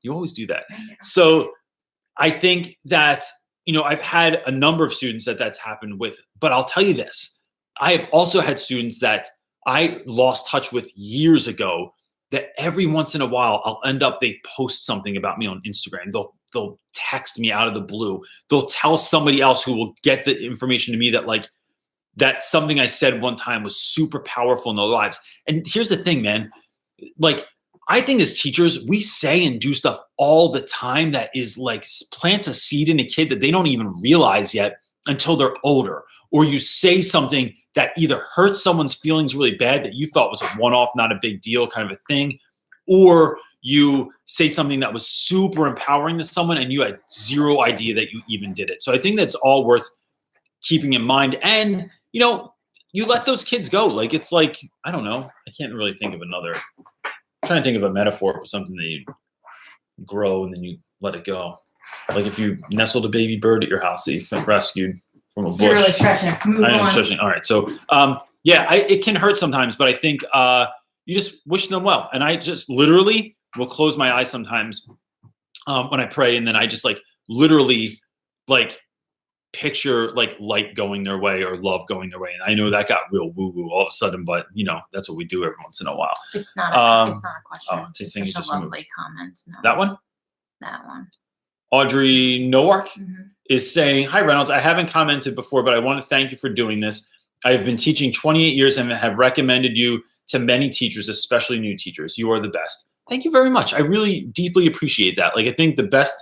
A: You always do that. So I think that, I've had a number of students that's happened with, but I'll tell you this. I have also had students that I lost touch with years ago that every once in a while they post something about me on Instagram. They'll text me out of the blue. They'll tell somebody else who will get the information to me that like that something I said one time was super powerful in their lives. And here's the thing, man. Like, I think as teachers, we say and do stuff all the time that is like plants a seed in a kid that they don't even realize yet until they're older. Or you say something that either hurts someone's feelings really bad that you thought was a one-off, not a big deal kind of a thing, or you say something that was super empowering to someone and you had zero idea that you even did it. So I think that's all worth keeping in mind. And, you know, you let those kids go. Like, it's like, I don't know. I can't really think of another. I'm trying to think of a metaphor for something that you grow and then you let it go. Like if you nestled a baby bird at your house that you rescued from a bush.
B: You're really stretching. Move
A: I am
B: on.
A: stretching. All right. So, yeah, it can hurt sometimes, but I think you just wish them well. And I just literally will close my eyes sometimes when I pray. And then I just like literally like picture like light going their way or love going their way. And I know that got real woo-woo all of a sudden, but you know, that's what we do every once in a while.
B: It's not a question.
A: Oh,
B: it's such a lovely comment. No.
A: That one?
B: That one.
A: Audrey Nowak is saying, hi, Reynolds. I haven't commented before, but I want to thank you for doing this. I have been teaching 28 years and have recommended you to many teachers, especially new teachers. You are the best. Thank you very much. I really deeply appreciate that. Like, I think the best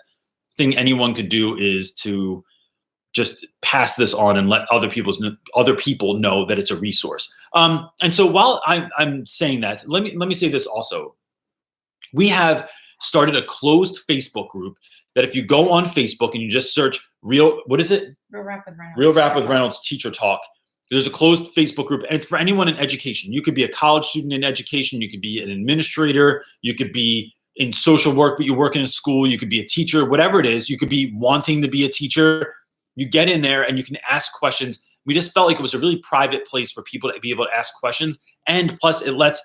A: thing anyone could do is to just pass this on and let other people know that it's a resource. And so while I'm saying that, let me say this also. We have started a closed Facebook group that if you go on Facebook and you just search Real Rap with Reynolds Teacher Talk, there's a closed Facebook group, and it's for anyone in education. You could be a college student in education. You could be an administrator. You could be in social work, but you work in a school. You could be a teacher, whatever it is. You could be wanting to be a teacher. You get in there and you can ask questions. We just felt like it was a really private place for people to be able to ask questions. And plus it lets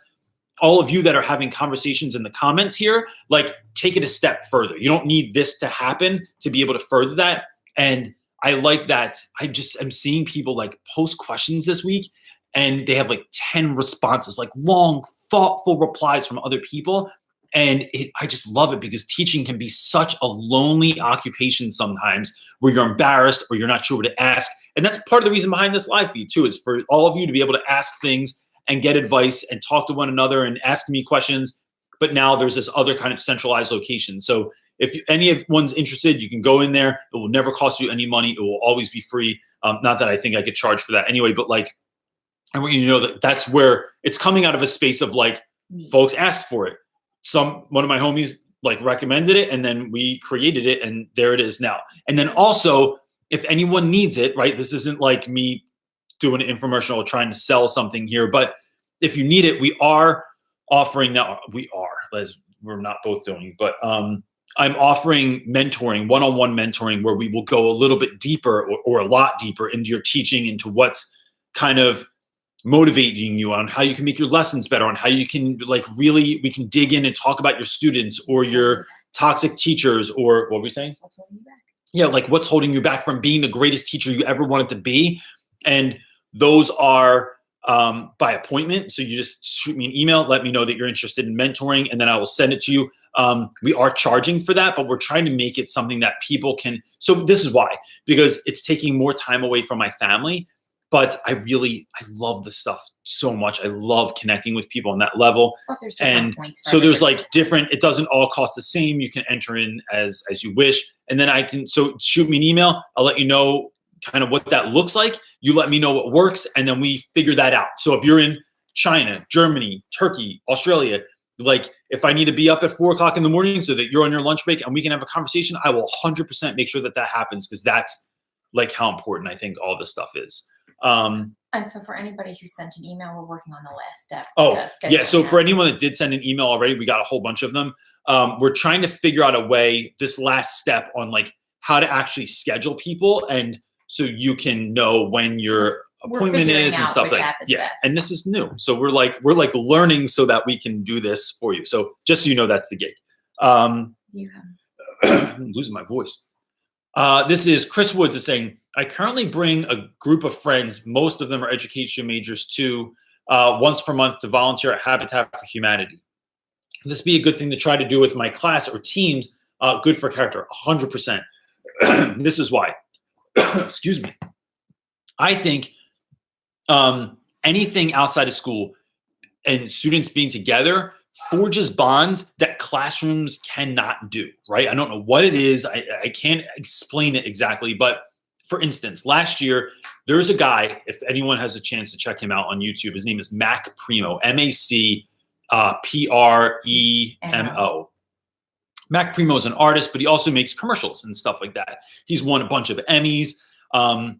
A: all of you that are having conversations in the comments here, like take it a step further. You don't need this to happen to be able to further that. And I like that. I'm seeing people like post questions this week and they have like 10 responses, like long, thoughtful replies from other people. And I just love it because teaching can be such a lonely occupation sometimes where you're embarrassed or you're not sure what to ask. And that's part of the reason behind this live feed too, is for all of you to be able to ask things and get advice and talk to one another and ask me questions. But now there's this other kind of centralized location. So if anyone's interested, you can go in there. It will never cost you any money. It will always be free. Not that I think I could charge for that anyway, but like, I want you to know that that's where it's coming out of a space of like, folks asked for it. One of my homies like recommended it and then we created it and there it is now. And then also if anyone needs it, right? This isn't like me doing an infomercial or trying to sell something here, but if you need it, we are offering now. We're not both doing it, but I'm offering mentoring, one-on-one mentoring where we will go a little bit deeper or a lot deeper into your teaching, into what's kind of motivating you on how you can make your lessons better, on how you can like really, we can dig in and talk about your students or your toxic teachers or what were we saying?
B: What's holding you back?
A: Yeah, like what's holding you back from being the greatest teacher you ever wanted to be. And those are by appointment. So you just shoot me an email, let me know that you're interested in mentoring, and then I will send it to you. We are charging for that, but we're trying to make it something that people can. So this is why, because it's taking more time away from my family. But I love this stuff so much. I love connecting with people on that level.
B: But there's different points for
A: so there's
B: everybody.
A: like different, it doesn't all cost the same. You can enter in as you wish. And then so shoot me an email. I'll let you know kind of what that looks like. You let me know what works and then we figure that out. So if you're in China, Germany, Turkey, Australia, like if I need to be up at 4:00 in the morning so that you're on your lunch break and we can have a conversation, I will 100% make sure that happens because that's like how important I think all this stuff is.
B: And so for anybody who sent an email, we're working on the last step.
A: Yeah. So for anyone that did send an email already, we got a whole bunch of them. We're trying to figure out a way, this last step on like how to actually schedule people. And so you can know when your appointment is and stuff like that. Yeah.
B: Best.
A: And this is new. So we're like learning so that we can do this for you. So just so you know, that's the gig. I'm losing my voice. This is Chris Woods is saying, I currently bring a group of friends, most of them are education majors too, once per month to volunteer at Habitat for Humanity.
C: this be a good thing to try to do with my class or teams? Good for character, 100%. This is why. Excuse me. I think anything outside of school and students being together forges bonds that classrooms cannot do, right? I don't know what it is. I can't explain it exactly. But for instance, last year, there was a guy, if anyone has a chance to check him out on YouTube, his name is Mac Primo, Macpremo. Mac Primo is an artist, but he also makes commercials and stuff like that. He's won a bunch of Emmys.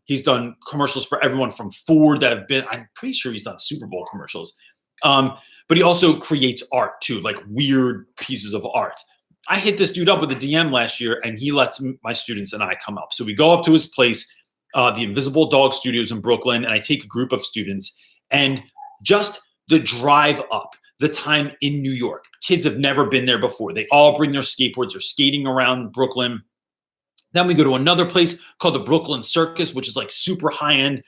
C: He's done commercials for everyone from Ford that have been, I'm pretty sure he's done Super Bowl commercials. But he also creates art too, like weird pieces of art. I hit this dude up with a DM last year, and he lets my students and I come up. So we go up to his place, the Invisible Dog Studios in Brooklyn, and I take a group of students, and just the drive up, the time in New York. Kids have never been there before. They all bring their skateboards. They're skating around Brooklyn. Then we go to another place called the Brooklyn Circus, which is like super high-end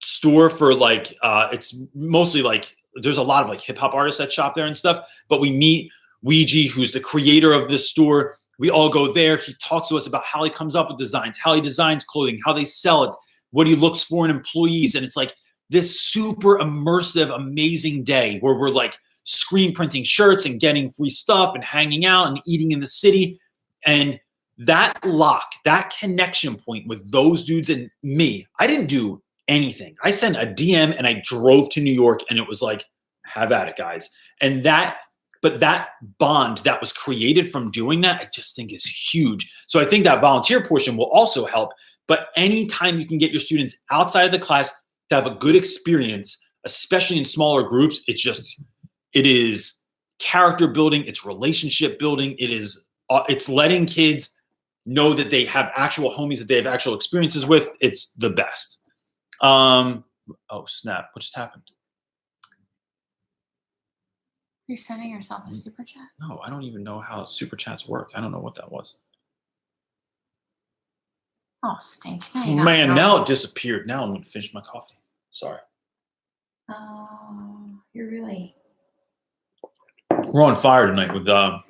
C: store for like, it's mostly like, there's a lot of like hip hop artists that shop there and stuff, but we meet Ouija, who's the creator of this store. We all go there. He talks to us about how he comes up with designs, how he designs clothing, how they sell it, what he looks for in employees. And it's like this super immersive, amazing day where we're like screen printing shirts and getting free stuff and hanging out and eating in the city. And that lock, that connection point with those dudes and me, I didn't do anything. I sent a DM and I drove to New York, and it was like, have at it, guys. And that bond that was created from doing that, I just think is huge. So I think that volunteer portion will also help. But anytime you can get your students outside of the class to have a good experience, especially in smaller groups, it is character building, it's relationship building, it's letting kids know that they have actual homies that they have actual experiences with. It's the best. Oh snap! What just happened?
B: You're sending yourself a super chat?
C: No, I don't even know how super chats work. I don't know what that was.
B: Oh, stink.
C: Man, now it disappeared. Now I'm going to finish my coffee. Sorry.
B: Oh, you're really...
C: We're on fire tonight with
B: You're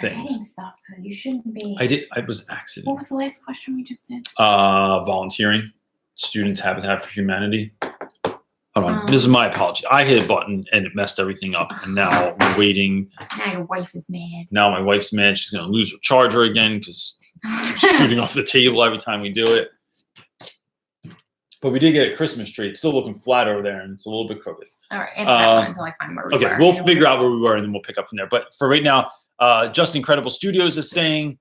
C: things.
B: writing stuff. You shouldn't be.
C: I was accident.
B: What was the last question we just did?
C: Volunteering. Students Habitat for Humanity. Hold on. This is my apology. I hit a button and it messed everything up. And now we're waiting.
B: Now your wife is mad.
C: Now my wife's mad. She's going to lose her charger again because she's shooting off the table every time we do it. But we did get a Christmas tree. It's still looking flat over there, and it's a little bit crooked.
B: All right. Answer that one until I find where we were.
C: Okay, we'll figure out where we were, and then we'll pick up from there. But for right now, Just Incredible Studios is saying,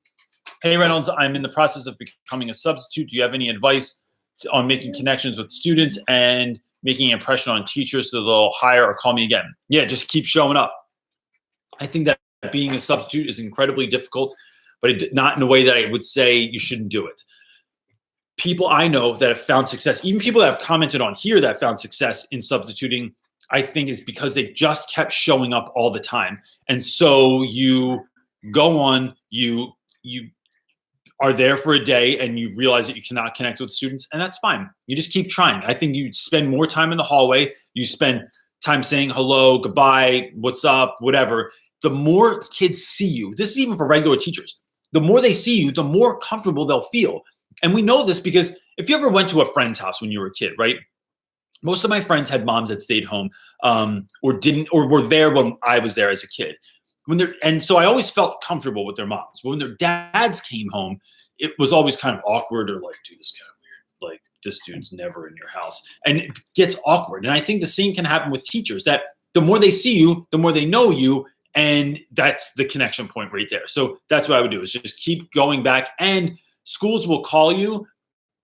C: hey, Reynolds, I'm in the process of becoming a substitute. Do you have any advice on making connections with students and making an impression on teachers so they'll hire or call me again? Yeah, just keep showing up. I think that being a substitute is incredibly difficult, but not in a way that I would say you shouldn't do it. People I know that have found success, even people that have commented on here that found success in substituting, I think is because they just kept showing up all the time. And so you go on, you are there for a day and you realize that you cannot connect with students, and that's fine. You just keep trying. I think you spend more time in the hallway. You spend time saying hello, goodbye, what's up, whatever. The more kids see you, this is even for regular teachers, the more they see you, the more comfortable they'll feel. And we know this because if you ever went to a friend's house when you were a kid, right? Most of my friends had moms that stayed home or were there when I was there as a kid. And so I always felt comfortable with their moms. But when their dads came home, it was always kind of awkward, or like, dude, this is kind of weird. Like, this dude's never in your house. And it gets awkward. And I think the same can happen with teachers, that the more they see you, the more they know you. And that's the connection point right there. So that's what I would do, is just keep going back. And schools will call you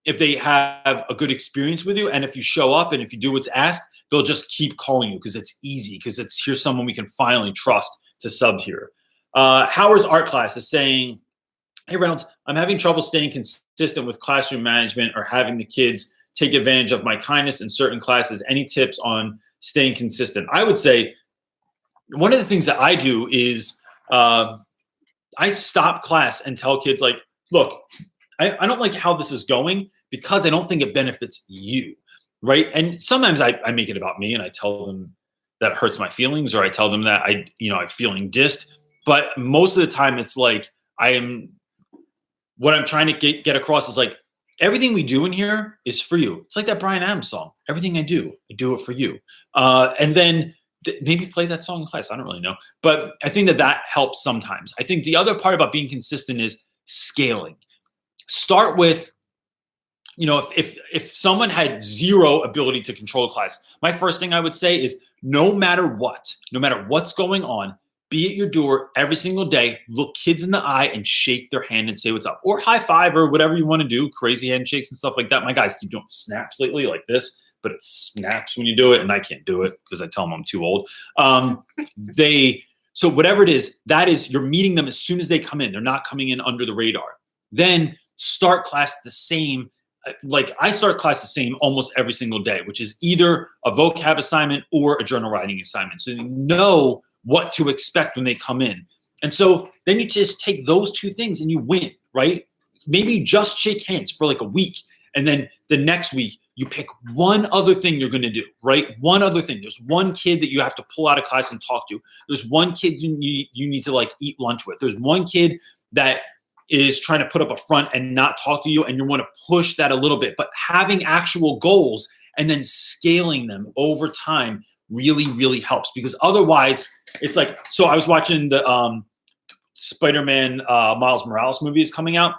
C: if they have a good experience with you. And if you show up and if you do what's asked, they'll just keep calling you because it's easy, because here's someone we can finally trust to sub here. Howard's art class is saying, hey, Reynolds, I'm having trouble staying consistent with classroom management or having the kids take advantage of my kindness in certain classes. Any tips on staying consistent? I would say one of the things that I do is I stop class and tell kids, like, look, I don't like how this is going because I don't think it benefits you, right? And sometimes I make it about me and I tell them that hurts my feelings, or I tell them that I'm feeling dissed. But most of the time it's like what I'm trying to get across is like, everything we do in here is for you. It's like that Bryan Adams song. Everything I do it for you. And then maybe play that song in class. I don't really know. But I think that helps sometimes. I think the other part about being consistent is scaling. Start with, if someone had zero ability to control a class, my first thing I would say is no matter what's going on, be at your door every single day, look kids in the eye and shake their hand and say what's up, or high five, or whatever you want to do, crazy handshakes and stuff like that. My guys keep doing snaps lately like this, but it snaps when you do it, and I can't do it because I tell them I'm too old. So whatever it is, that is, you're meeting them as soon as they come in. They're not coming in under the radar. Then start class the same. Like I start class the same almost every single day, which is either a vocab assignment or a journal writing assignment. So you know what to expect when they come in. And so then you just take those two things and you win, right? Maybe just shake hands for like a week. And then the next week you pick one other thing you're going to do, right? One other thing. There's one kid that you have to pull out of class and talk to. There's one kid you need to like eat lunch with. There's one kid that is trying to put up a front and not talk to you, and you want to push that a little bit. But having actual goals and then scaling them over time really, really helps, because otherwise it's like, so I was watching the Spider-Man Miles Morales movie is coming out,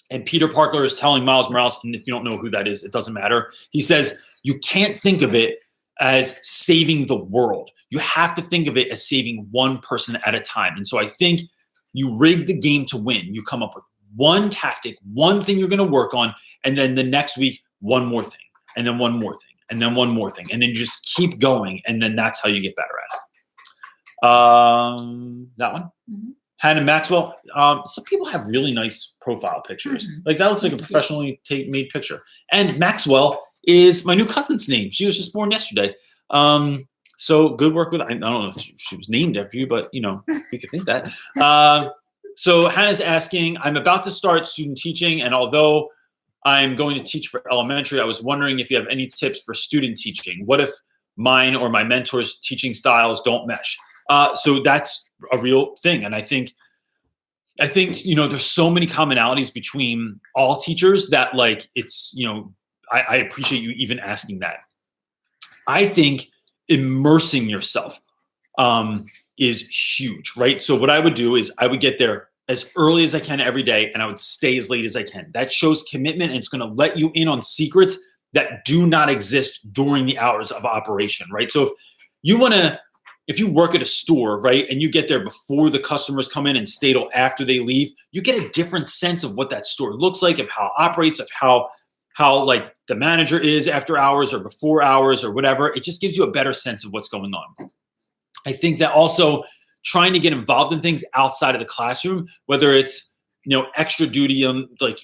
C: and Peter Parker is telling Miles Morales, and if you don't know who that is, it doesn't matter. He says, you can't think of it as saving the world. You have to think of it as saving one person at a time. And so I think you rig the game to win. You come up with one tactic, one thing you're going to work on, and then the next week, one more thing, and then one more thing, and then one more thing, and then just keep going, and then that's how you get better at it. That one? Mm-hmm. Hannah Maxwell. Some people have really nice profile pictures. Mm-hmm. Like that looks like a professionally made picture. And Maxwell is my new cousin's name. She was just born yesterday. So good work with, I don't know if she was named after you, but you could think that. So Hannah's asking, I'm about to start student teaching, and although I'm going to teach for elementary, I was wondering if you have any tips for student teaching. What if mine or my mentor's teaching styles don't mesh? So that's a real thing. And I think, there's so many commonalities between all teachers that like, it's, I appreciate you even asking that. I think immersing yourself is huge, right? So what I would do is I would get there as early as I can every day, and I would stay as late as I can. That shows commitment, and it's going to let you in on secrets that do not exist during the hours of operation, right? So if you work at a store, right, and you get there before the customers come in and stay till after they leave, you get a different sense of what that store looks like, of how it operates, of how like the manager is after hours or before hours or whatever. It just gives you a better sense of what's going on. I think that also trying to get involved in things outside of the classroom, whether it's, extra duty, like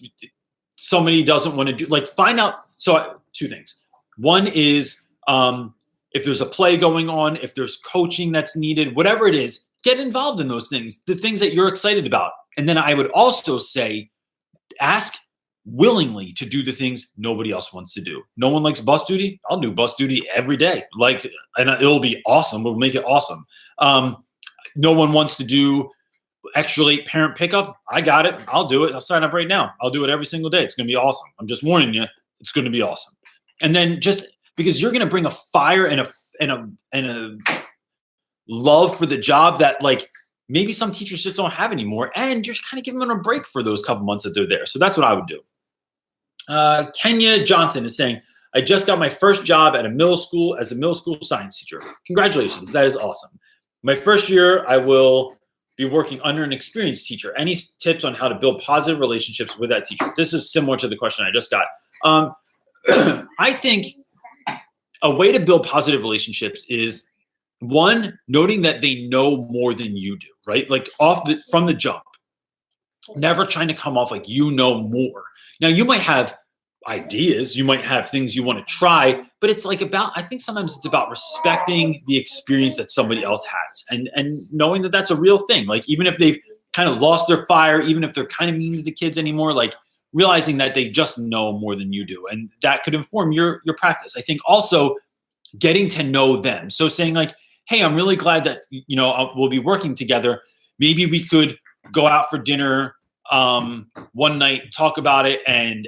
C: somebody doesn't want to do, like find out. So two things. One is if there's a play going on, if there's coaching that's needed, whatever it is, get involved in those things, the things that you're excited about. And then I would also say, ask willingly to do the things nobody else wants to do. No one likes bus duty. I'll do bus duty every day. And it'll be awesome. We'll make it awesome. No one wants to do extra late parent pickup. I got it. I'll do it. I'll sign up right now. I'll do it every single day. It's going to be awesome. I'm just warning you. It's going to be awesome. And then just because you're going to bring a fire and a love for the job that like maybe some teachers just don't have anymore. And you're kind of giving them a break for those couple months that they're there. So that's what I would do. Kenya Johnson is saying, I just got my first job at a middle school as a middle school science teacher. Congratulations. That is awesome. My first year, I will be working under an experienced teacher. Any tips on how to build positive relationships with that teacher? This is similar to the question I just got. I think a way to build positive relationships is, one, noting that they know more than you do, right? Like from the jump, never trying to come off like you know more. Now you might have ideas, you might have things you want to try, but it's like I think sometimes it's about respecting the experience that somebody else has and knowing that that's a real thing. Like even if they've kind of lost their fire, even if they're kind of mean to the kids anymore, like realizing that they just know more than you do. And that could inform your practice. I think also getting to know them. So saying like, hey, I'm really glad that, we'll be working together. Maybe we could go out for dinner one night, talk about it, and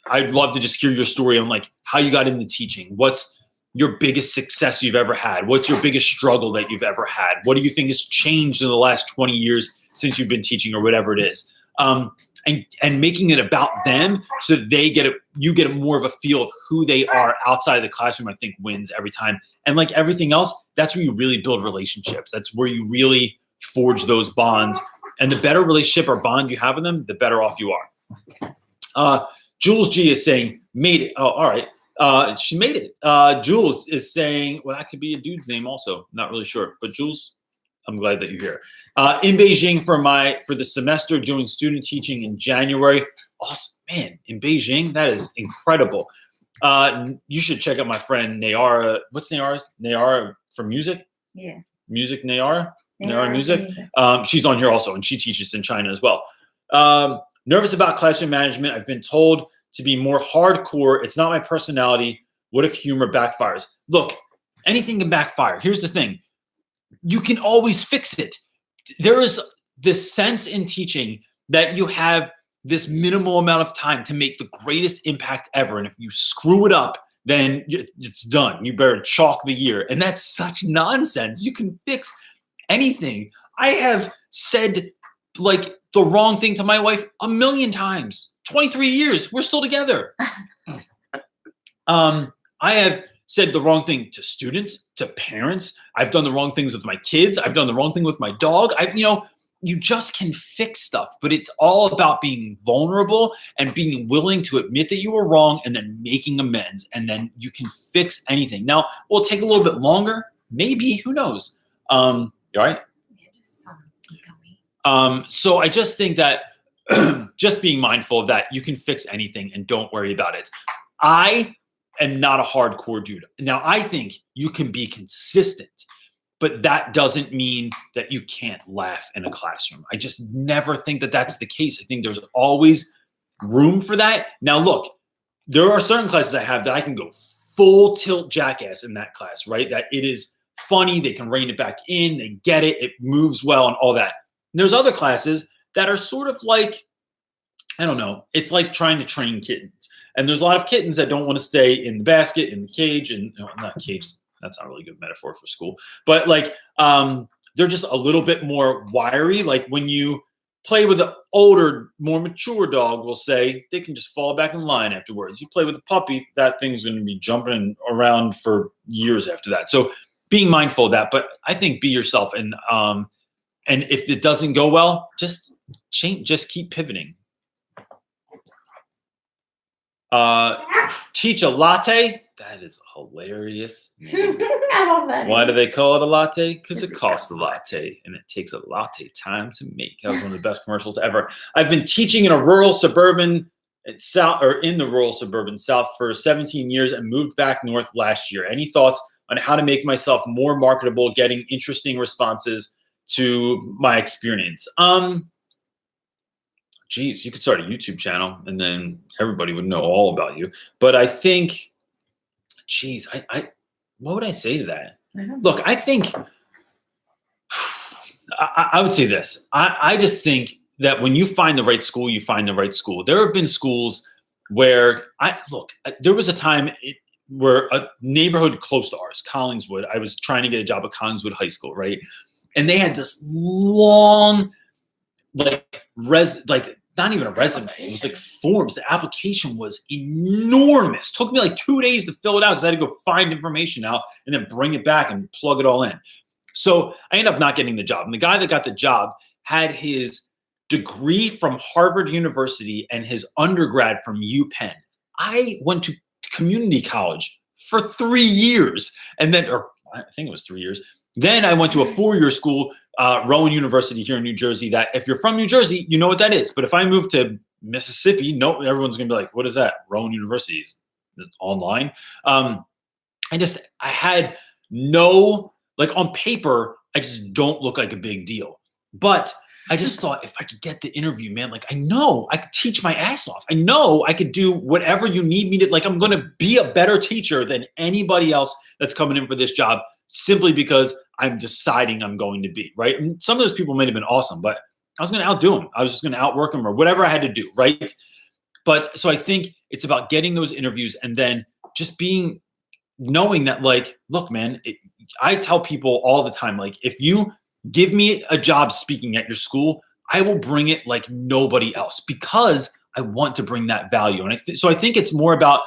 C: I'd love to just hear your story on like how you got into teaching. What's your biggest success you've ever had? What's your biggest struggle that you've ever had? What do you think has changed in the last 20 years since you've been teaching, or whatever it is? And making it about them so that you get more of a feel of who they are outside of the classroom, I think wins every time. And like everything else, that's where you really build relationships. That's where you really forge those bonds. And the better relationship or bond you have with them, the better off you are. Jules G is saying, made it. Oh, all right. She made it. Jules is saying, well, that could be a dude's name also. Not really sure. But Jules, I'm glad that you're here. In Beijing for the semester, doing student teaching in January. Awesome, man. In Beijing, that is incredible. You should check out my friend Nayara. What's Nayara's? Nayara for music?
B: Yeah.
C: Music Nayara? Nayara
B: Music.
C: Music. She's on here also, and she teaches in China as well. Nervous about classroom management. I've been told to be more hardcore. It's not my personality. What if humor backfires? Look, anything can backfire. Here's the thing. You can always fix it. There is this sense in teaching that you have this minimal amount of time to make the greatest impact ever. And if you screw it up, then it's done. You better chalk the year. And that's such nonsense. You can fix anything. I have said like the wrong thing to my wife 1,000,000 times. 23 years, we're still together. I have said the wrong thing to students, to parents. I've done the wrong things with my kids. I've done the wrong thing with my dog. You just can fix stuff, but it's all about being vulnerable and being willing to admit that you were wrong and then making amends. And then you can fix anything. Now, will it take a little bit longer? Maybe, who knows? You all right? So I just think that just being mindful of that, you can fix anything and don't worry about it. I am not a hardcore dude. Now, I think you can be consistent, but that doesn't mean that you can't laugh in a classroom. I just never think that that's the case. I think there's always room for that. Now, look, there are certain classes I have that I can go full tilt jackass in that class, right? That it is funny. They can rein it back in. They get it. It moves well and all that. And there's other classes that are sort of like, I don't know, it's like trying to train kittens. And there's a lot of kittens that don't want to stay in the basket, in the cage, and not cage, that's not a really good metaphor for school, but like they're just a little bit more wiry. Like when you play with an older, more mature dog, we'll say, they can just fall back in line afterwards. You play with a puppy, that thing is going to be jumping around for years after that. So being mindful of that, but I think be yourself. And if it doesn't go well, just change, just keep pivoting. Teach a latte. That is hilarious.
B: I love that.
C: Why do they call it a latte? Because it costs a latte and it takes a latte time to make. That was one of the best commercials ever. I've been teaching in the rural suburban South for 17 years and moved back north last year. Any thoughts on how to make myself more marketable, getting interesting responses to my experience? Geez, you could start a YouTube channel and then everybody would know all about you. But I think, geez, what would I say to that? Look, I think I would say this. I just think that when you find the right school, you find the right school. There have been schools where there was a time where a neighborhood close to ours, Collingswood, I was trying to get a job at Collingswood High School, right? And they had this long, not even a resume. It was like forms. The application was enormous. Took me like 2 days to fill it out because I had to go find information out and then bring it back and plug it all in. So I ended up not getting the job. And the guy that got the job had his degree from Harvard University and his undergrad from UPenn. I went to community college for 3 years. And then, or I think it was 3 years. Then I went to a 4-year school, Rowan University here in New Jersey, that if you're from New Jersey, you know what that is. But if I move to Mississippi, no, everyone's going to be like, what is that? Rowan University is online. I had no, like on paper, I just don't look like a big deal. But I just thought if I could get the interview, man, like I know I could teach my ass off. I know I could do whatever you need me to, like I'm going to be a better teacher than anybody else that's coming in for this job simply because I'm deciding I'm going to be, right? And some of those people might have been awesome, but I was going to outdo them. I was just going to outwork them or whatever I had to do, right? But so I think it's about getting those interviews and then just knowing that like, look, man, I tell people all the time, like if you give me a job speaking at your school, I will bring it like nobody else because I want to bring that value. And so I think it's more about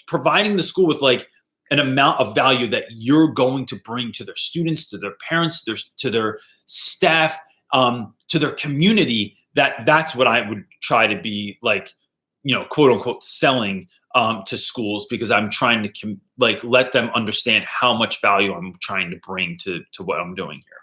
C: providing the school with like an amount of value that you're going to bring to their students, to their parents, to their staff, to their community. That's what I would try to be like, quote unquote, selling to schools because I'm trying to let them understand how much value I'm trying to bring to what I'm doing here.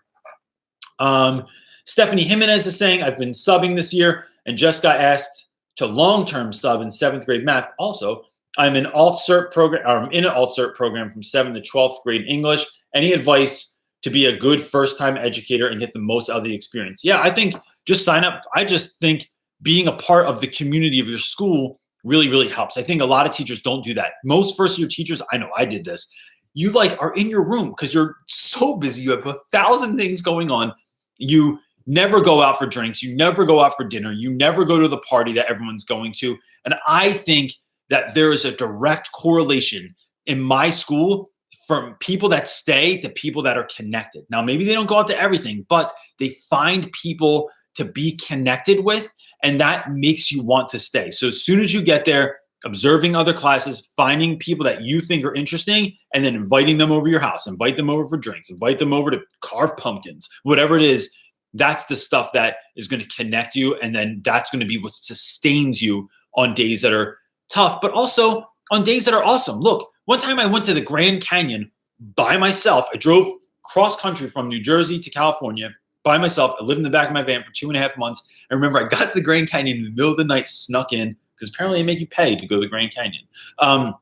C: Stephanie Jimenez is saying, I've been subbing this year and just got asked to long-term sub in 7th grade math. Also, I'm in an alt-cert program from 7th to 12th grade English. Any advice to be a good first-time educator and get the most out of the experience? Yeah, I think just sign up. I just think being a part of the community of your school really, really helps. I think a lot of teachers don't do that. Most first-year teachers, I know I did this. You are in your room because you're so busy. You have 1,000 things going on. You never go out for drinks. You never go out for dinner. You never go to the party that everyone's going to. And I think that there is a direct correlation in my school from people that stay to people that are connected. Now, maybe they don't go out to everything, but they find people to be connected with, and that makes you want to stay. So as soon as you get there, observing other classes, finding people that you think are interesting, and then inviting them over your house, invite them over for drinks, invite them over to carve pumpkins, whatever it is, that's the stuff that is going to connect you. And then that's going to be what sustains you on days that are tough, but also on days that are awesome. Look, one time I went to the Grand Canyon by myself. I drove cross country from New Jersey to California by myself. I lived in the back of my van for 2.5 months. I remember I got to the Grand Canyon in the middle of the night, snuck in, because apparently they make you pay to go to the Grand Canyon. I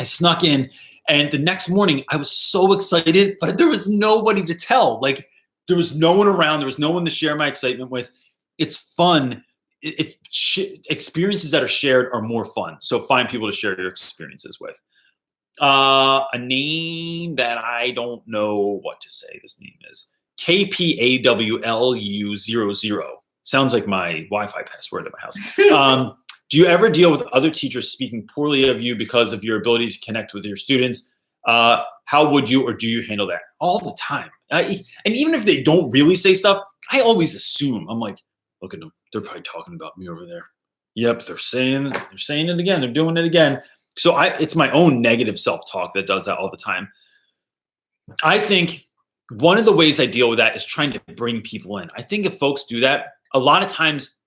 C: snuck in, and the next morning I was so excited, but there was nobody to tell. Like there was no one around. There was no one to share my excitement with. It's fun. Experiences that are shared are more fun. So find people to share your experiences with. A name that I don't know what to say. This name is KPAWLU00. Sounds like my Wi-Fi password at my house. Do you ever deal with other teachers speaking poorly of you because of your ability to connect with your students? How would you or do you handle that? All the time. And even if they don't really say stuff, I always assume. I'm like, look at them. They're probably talking about me over there. Yep, they're saying it again. They're doing it again. So it's my own negative self-talk that does that all the time. I think one of the ways I deal with that is trying to bring people in. I think if folks do that, a lot of times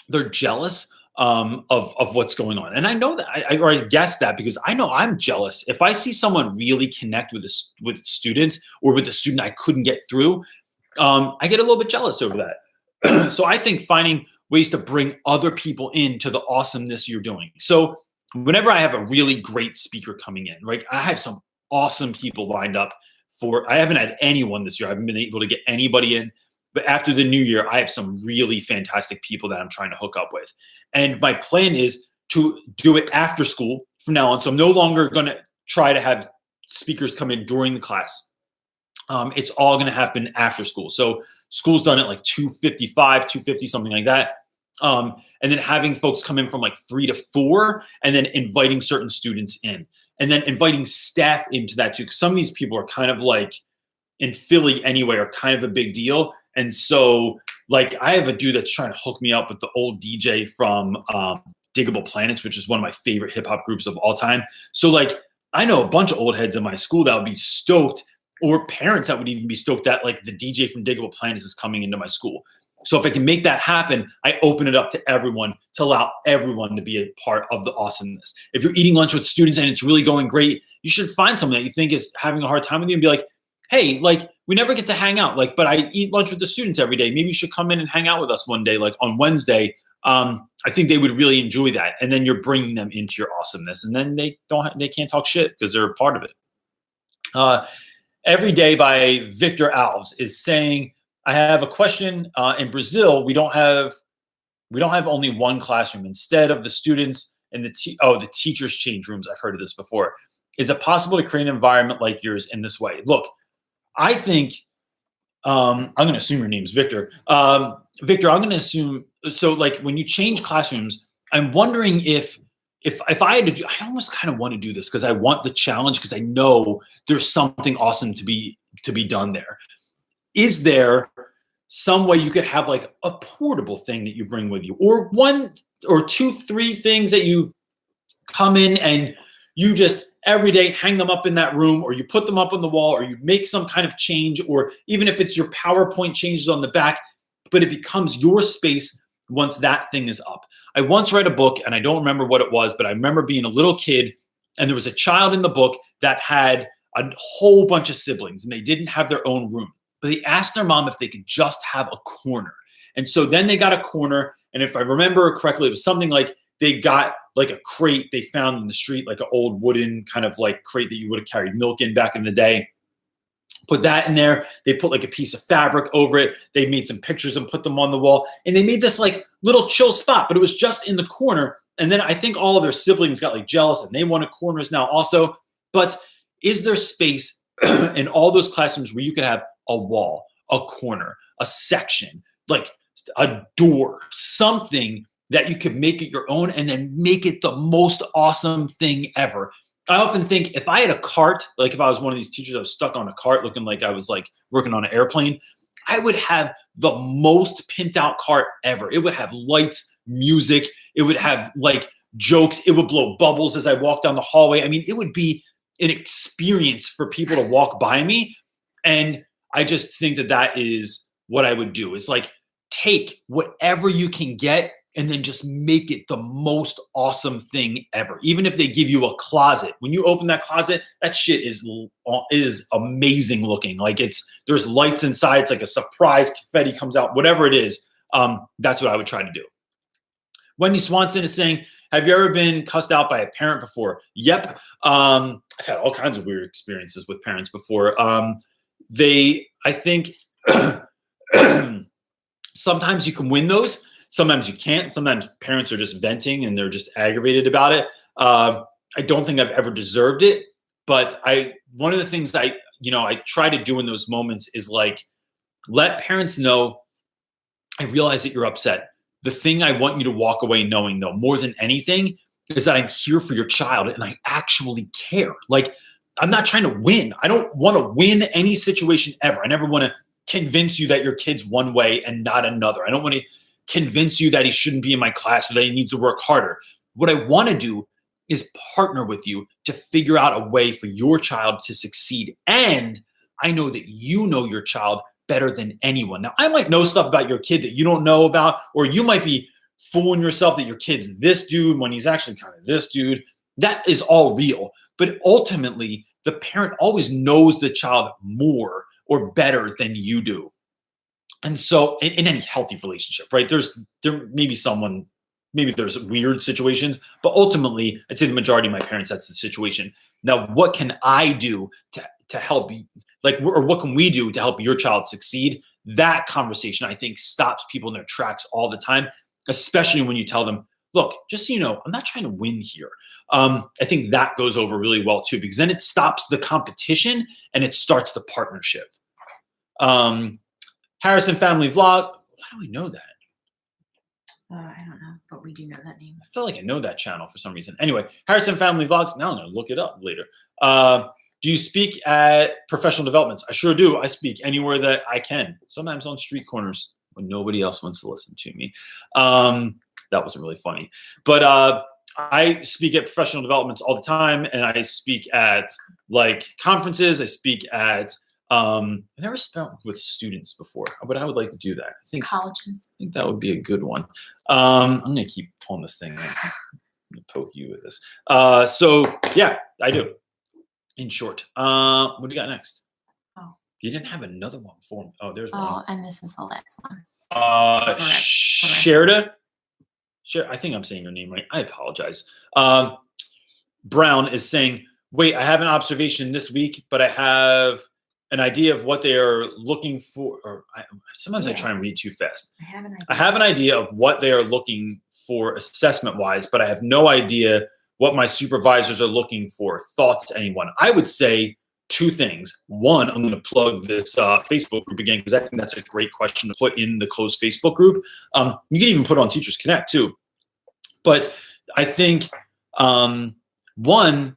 C: they're jealous of what's going on. And I know that, I guess that because I know I'm jealous. If I see someone really connect with students or with a student I couldn't get through, I get a little bit jealous over that. So I think finding ways to bring other people into the awesomeness you're doing. So whenever I have a really great speaker coming in, right, I have some awesome people lined up I haven't had anyone this year. I haven't been able to get anybody in. But after the new year, I have some really fantastic people that I'm trying to hook up with. And my plan is to do it after school from now on. So I'm no longer going to try to have speakers come in during the class. It's all going to happen after school. So school's done at like 2:55, 2:50, something like that. And then having folks come in from like 3 to 4 and then inviting certain students in and then inviting staff into that too. Because some of these people are kind of like in Philly anyway, are kind of a big deal. And so like I have a dude that's trying to hook me up with the old DJ from Diggable Planets, which is one of my favorite hip hop groups of all time. So like I know a bunch of old heads in my school that would be stoked, or parents that would even be stoked that like the DJ from Diggable Planets is coming into my school. So if I can make that happen, I open it up to everyone to allow everyone to be a part of the awesomeness. If you're eating lunch with students and it's really going great, you should find someone that you think is having a hard time with you and be like, hey, like we never get to hang out, like, but I eat lunch with the students every day. Maybe you should come in and hang out with us one day, like on Wednesday. I think they would really enjoy that. And then you're bringing them into your awesomeness, and then they can't talk shit because they're a part of it. Every Day by Victor Alves is saying, I have a question. In Brazil, we don't have only one classroom. Instead of the students and the teachers change rooms. I've heard of this before. Is it possible to create an environment like yours in this way? Look, I think I'm going to assume your name's Victor. Victor, I'm going to assume, so like when you change classrooms, I'm wondering if I had to I almost kind of want to do this because I want the challenge, because I know there's something awesome to be done there. Is there some way you could have like a portable thing that you bring with you, or 1 or 2, 3 things that you come in and you just every day hang them up in that room, or you put them up on the wall, or you make some kind of change, or even if it's your PowerPoint changes on the back, but it becomes your space once that thing is up. I once read a book, and I don't remember what it was, but I remember being a little kid, and there was a child in the book that had a whole bunch of siblings, and they didn't have their own room. But they asked their mom if they could just have a corner. And so then they got a corner, and if I remember correctly, it was something like they got like a crate they found in the street, like an old wooden kind of like crate that you would have carried milk in back in the day. Put that in there. They put like a piece of fabric over it. They made some pictures and put them on the wall. And they made this like little chill spot, but it was just in the corner. And then I think all of their siblings got like jealous and they wanted corners now also. But is there space in all those classrooms where you could have a wall, a corner, a section, like a door, something that you could make it your own and then make it the most awesome thing ever? I often think if I had a cart, like if I was one of these teachers that was stuck on a cart looking like I was like working on an airplane, I would have the most pimped out cart ever. It would have lights, music. It would have like jokes. It would blow bubbles as I walked down the hallway. I mean, it would be an experience for people to walk by me. And I just think that that is what I would do, is like take whatever you can get and then just make it the most awesome thing ever. Even if they give you a closet, when you open that closet, that shit is amazing looking. Like there's lights inside. It's like a surprise confetti comes out, whatever it is. That's what I would try to do. Wendy Swanson is saying, have you ever been cussed out by a parent before? Yep. I've had all kinds of weird experiences with parents before. I think sometimes you can win those. Sometimes you can't. Sometimes parents are just venting and they're just aggravated about it. I don't think I've ever deserved it, but one of the things that I try to do in those moments is like, let parents know, I realize that you're upset. The thing I want you to walk away knowing, though, more than anything, is that I'm here for your child and I actually care. Like, I'm not trying to win. I don't want to win any situation ever. I never want to convince you that your kid's one way and not another. I don't want to convince you that he shouldn't be in my class or that he needs to work harder. What I want to do is partner with you to figure out a way for your child to succeed. And I know that you know your child better than anyone. Now, I might know stuff about your kid that you don't know about, or you might be fooling yourself that your kid's this dude when he's actually kind of this dude. That is all real. But ultimately, the parent always knows the child more or better than you do. And so in any healthy relationship, right, there may be maybe there's weird situations, but ultimately, I'd say the majority of my parents, that's the situation. Now, what can I do to help you? Like, or what can we do to help your child succeed? That conversation, I think, stops people in their tracks all the time, especially when you tell them, look, just so you know, I'm not trying to win here. I think that goes over really well too, because then it stops the competition and it starts the partnership. Harrison Family Vlog. How do we know that?
B: I don't know, but we do know that name.
C: I feel like I know that channel for some reason. Anyway, Harrison Family Vlogs. Now I'm going to look it up later. Do you speak at professional developments? I sure do. I speak anywhere that I can. Sometimes on street corners when nobody else wants to listen to me. That wasn't really funny. But I speak at professional developments all the time, and I speak at like conferences. I speak at I never spoke with students before, but I would like to do that. I think
B: Colleges.
C: I think that would be a good one. I'm gonna keep pulling this thing. I'm gonna poke you with this. So yeah, I do. In short, what do you got next?
B: Oh,
C: you didn't have another one for me. Oh, there's
B: oh,
C: one.
B: and this is the last one.
C: Sherda. I think I'm saying your name right. I apologize. Brown is saying, wait, I have an observation this week, but I have an idea of what they are looking for, or sometimes I
B: Yeah.
C: try and read too fast.
B: I have an idea.
C: I have an idea of what they are looking for assessment wise, but I have no idea what my supervisors are looking for, thoughts, anyone. I would say two things. One, I'm going to plug this Facebook group again, because I think that's a great question to put in the closed Facebook group. You can even put it on Teachers Connect too. But I think one,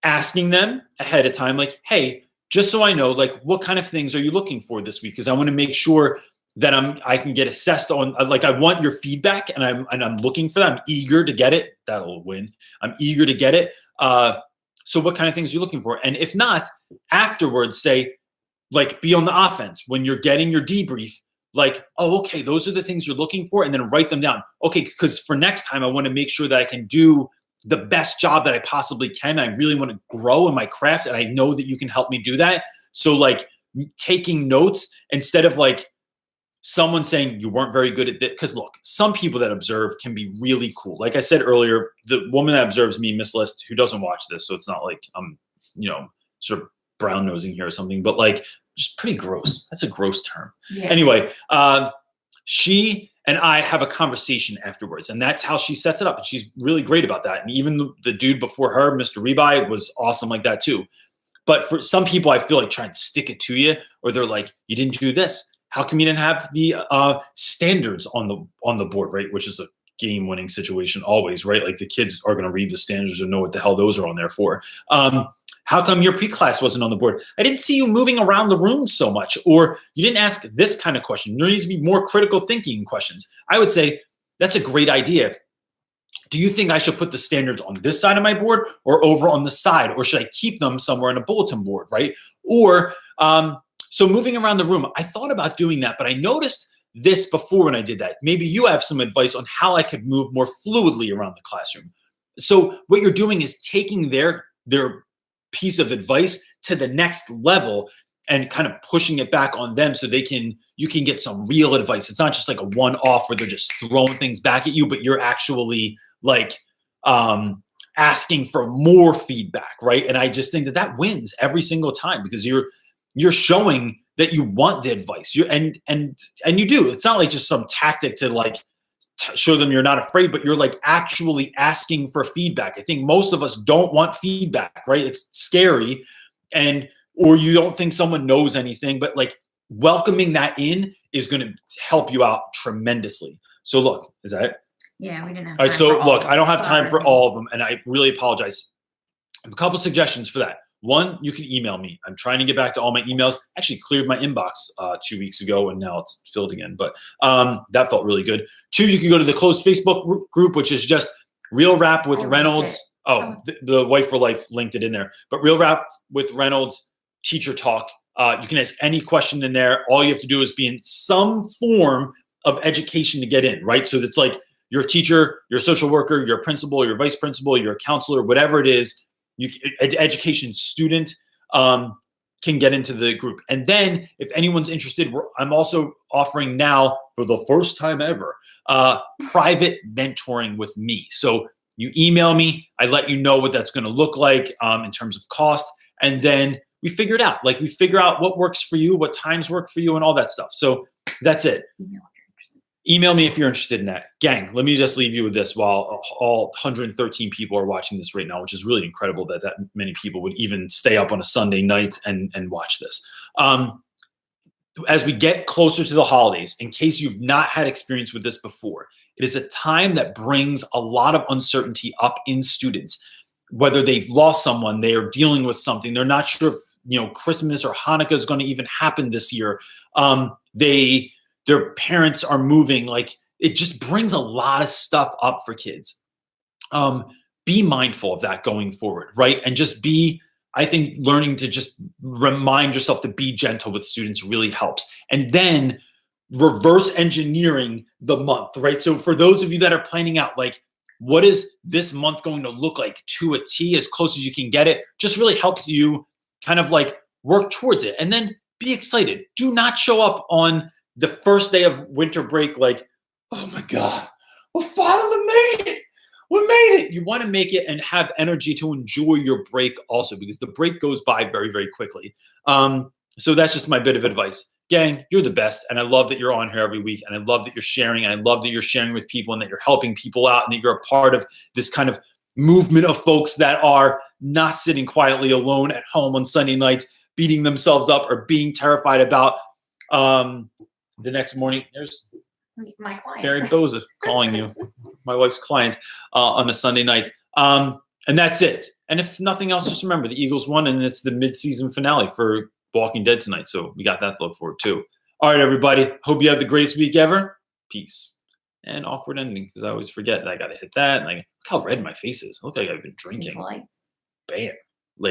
C: asking them ahead of time, like, hey, just so I know, like, what kind of things are you looking for this week? Because I want to make sure that I can get assessed on, like, I want your feedback, and I'm looking for that. I'm eager to get it. That'll win. I'm eager to get it. So what kind of things are you looking for? And if not, afterwards say, like, be on the offense when you're getting your debrief. Like, oh, okay, those are the things you're looking for, and then write them down. Okay, because for next time, I want to make sure that I can do the best job that I possibly can. I really want to grow in my craft, and I know that you can help me do that. So, like, taking notes instead of like someone saying you weren't very good at this. Because look, some people that observe can be really cool. Like I said earlier, the woman that observes me, Miss List, who doesn't watch this, so it's not like I'm, sort of brown nosing here or something, but like, just pretty gross. That's a gross term.
B: Yeah.
C: Anyway, she and I have a conversation afterwards, and that's how she sets it up. And she's really great about that. And even the dude before her, Mr. Rebuy, was awesome like that too. But for some people, I feel like trying to stick it to you, or they're like, you didn't do this. How come you didn't have the standards on the board, right? Which is a game-winning situation always, right? Like, the kids are going to read the standards and know what the hell those are on there for. How come your pre-class wasn't on the board? I didn't see you moving around the room so much, or you didn't ask this kind of question. There needs to be more critical thinking questions. I would say that's a great idea. Do you think I should put the standards on this side of my board or over on the side, or should I keep them somewhere in a bulletin board, right? Or so moving around the room, I thought about doing that, but I noticed this before when I did that. Maybe you have some advice on how I could move more fluidly around the classroom. So what you're doing is taking their piece of advice to the next level and kind of pushing it back on them so you can get some real advice. It's not just like a one-off where they're just throwing things back at you, but you're actually like asking for more feedback, right? And I just think that wins every single time, because you're showing that you want the advice. And you do. It's not like just some tactic to like show them you're not afraid, but you're like actually asking for feedback. I think most of us don't want feedback, right? It's scary, or you don't think someone knows anything, but like welcoming that in is going to help you out tremendously. So look, is that it?
B: Yeah, we didn't have
C: All
B: time.
C: right, so
B: for all
C: look,
B: of
C: I don't
B: them.
C: have time for all of them, and I really apologize. I have a couple suggestions for that. One, you can email me. I'm trying to get back to all my emails. I actually cleared my inbox 2 weeks ago, and now it's filled again. But that felt really good. Two, you can go to the closed Facebook group, which is just Real Rap with Reynolds. The Wife for Life linked it in there. But Real Rap with Reynolds, Teacher Talk. You can ask any question in there. All you have to do is be in some form of education to get in, right? So it's like you're a teacher, you're a social worker, you're a principal, you're a vice principal, you're a counselor, whatever it is. Education student can get into the group. And then if anyone's interested, I'm also offering now, for the first time ever, private mentoring with me. So you email me, I let you know what that's going to look like in terms of cost. And then we figure it out. Like, we figure out what works for you, what times work for you, and all that stuff. So that's it. Email me if you're interested in that. Gang, let me just leave you with this while all 113 people are watching this right now, which is really incredible that many people would even stay up on a Sunday night and watch this. As we get closer to the holidays, in case you've not had experience with this before, it is a time that brings a lot of uncertainty up in students. Whether they've lost someone, they are dealing with something, they're not sure if Christmas or Hanukkah is going to even happen this year. Their parents are moving. Like, it just brings a lot of stuff up for kids. Be mindful of that going forward, right? And just I think learning to just remind yourself to be gentle with students really helps. And then reverse engineering the month, right? So for those of you that are planning out, like, what is this month going to look like to a T, as close as you can get it, just really helps you kind of like work towards it. And then be excited. Do not show up on the first day of winter break like, oh my God, we finally made it. we made it. You want to make it and have energy to enjoy your break also, because the break goes by very, very quickly. So that's just my bit of advice. Gang, you're the best. And I love that you're on here every week. And I love that you're sharing. And I love that you're sharing with people and that you're helping people out and that you're a part of this kind of movement of folks that are not sitting quietly alone at home on Sunday nights, beating themselves up or being terrified about the next morning. There's
B: My client.
C: Barry Boza calling you, my wife's client, on a Sunday night. And that's it. And if nothing else, just remember the Eagles won, and it's the mid-season finale for Walking Dead tonight. So we got that to look forward to. All right, everybody. Hope you have the greatest week ever. Peace. And awkward ending, because I always forget that I got to hit that. And look how red my face is. I look like I've been drinking.
B: Lights.
C: Bam.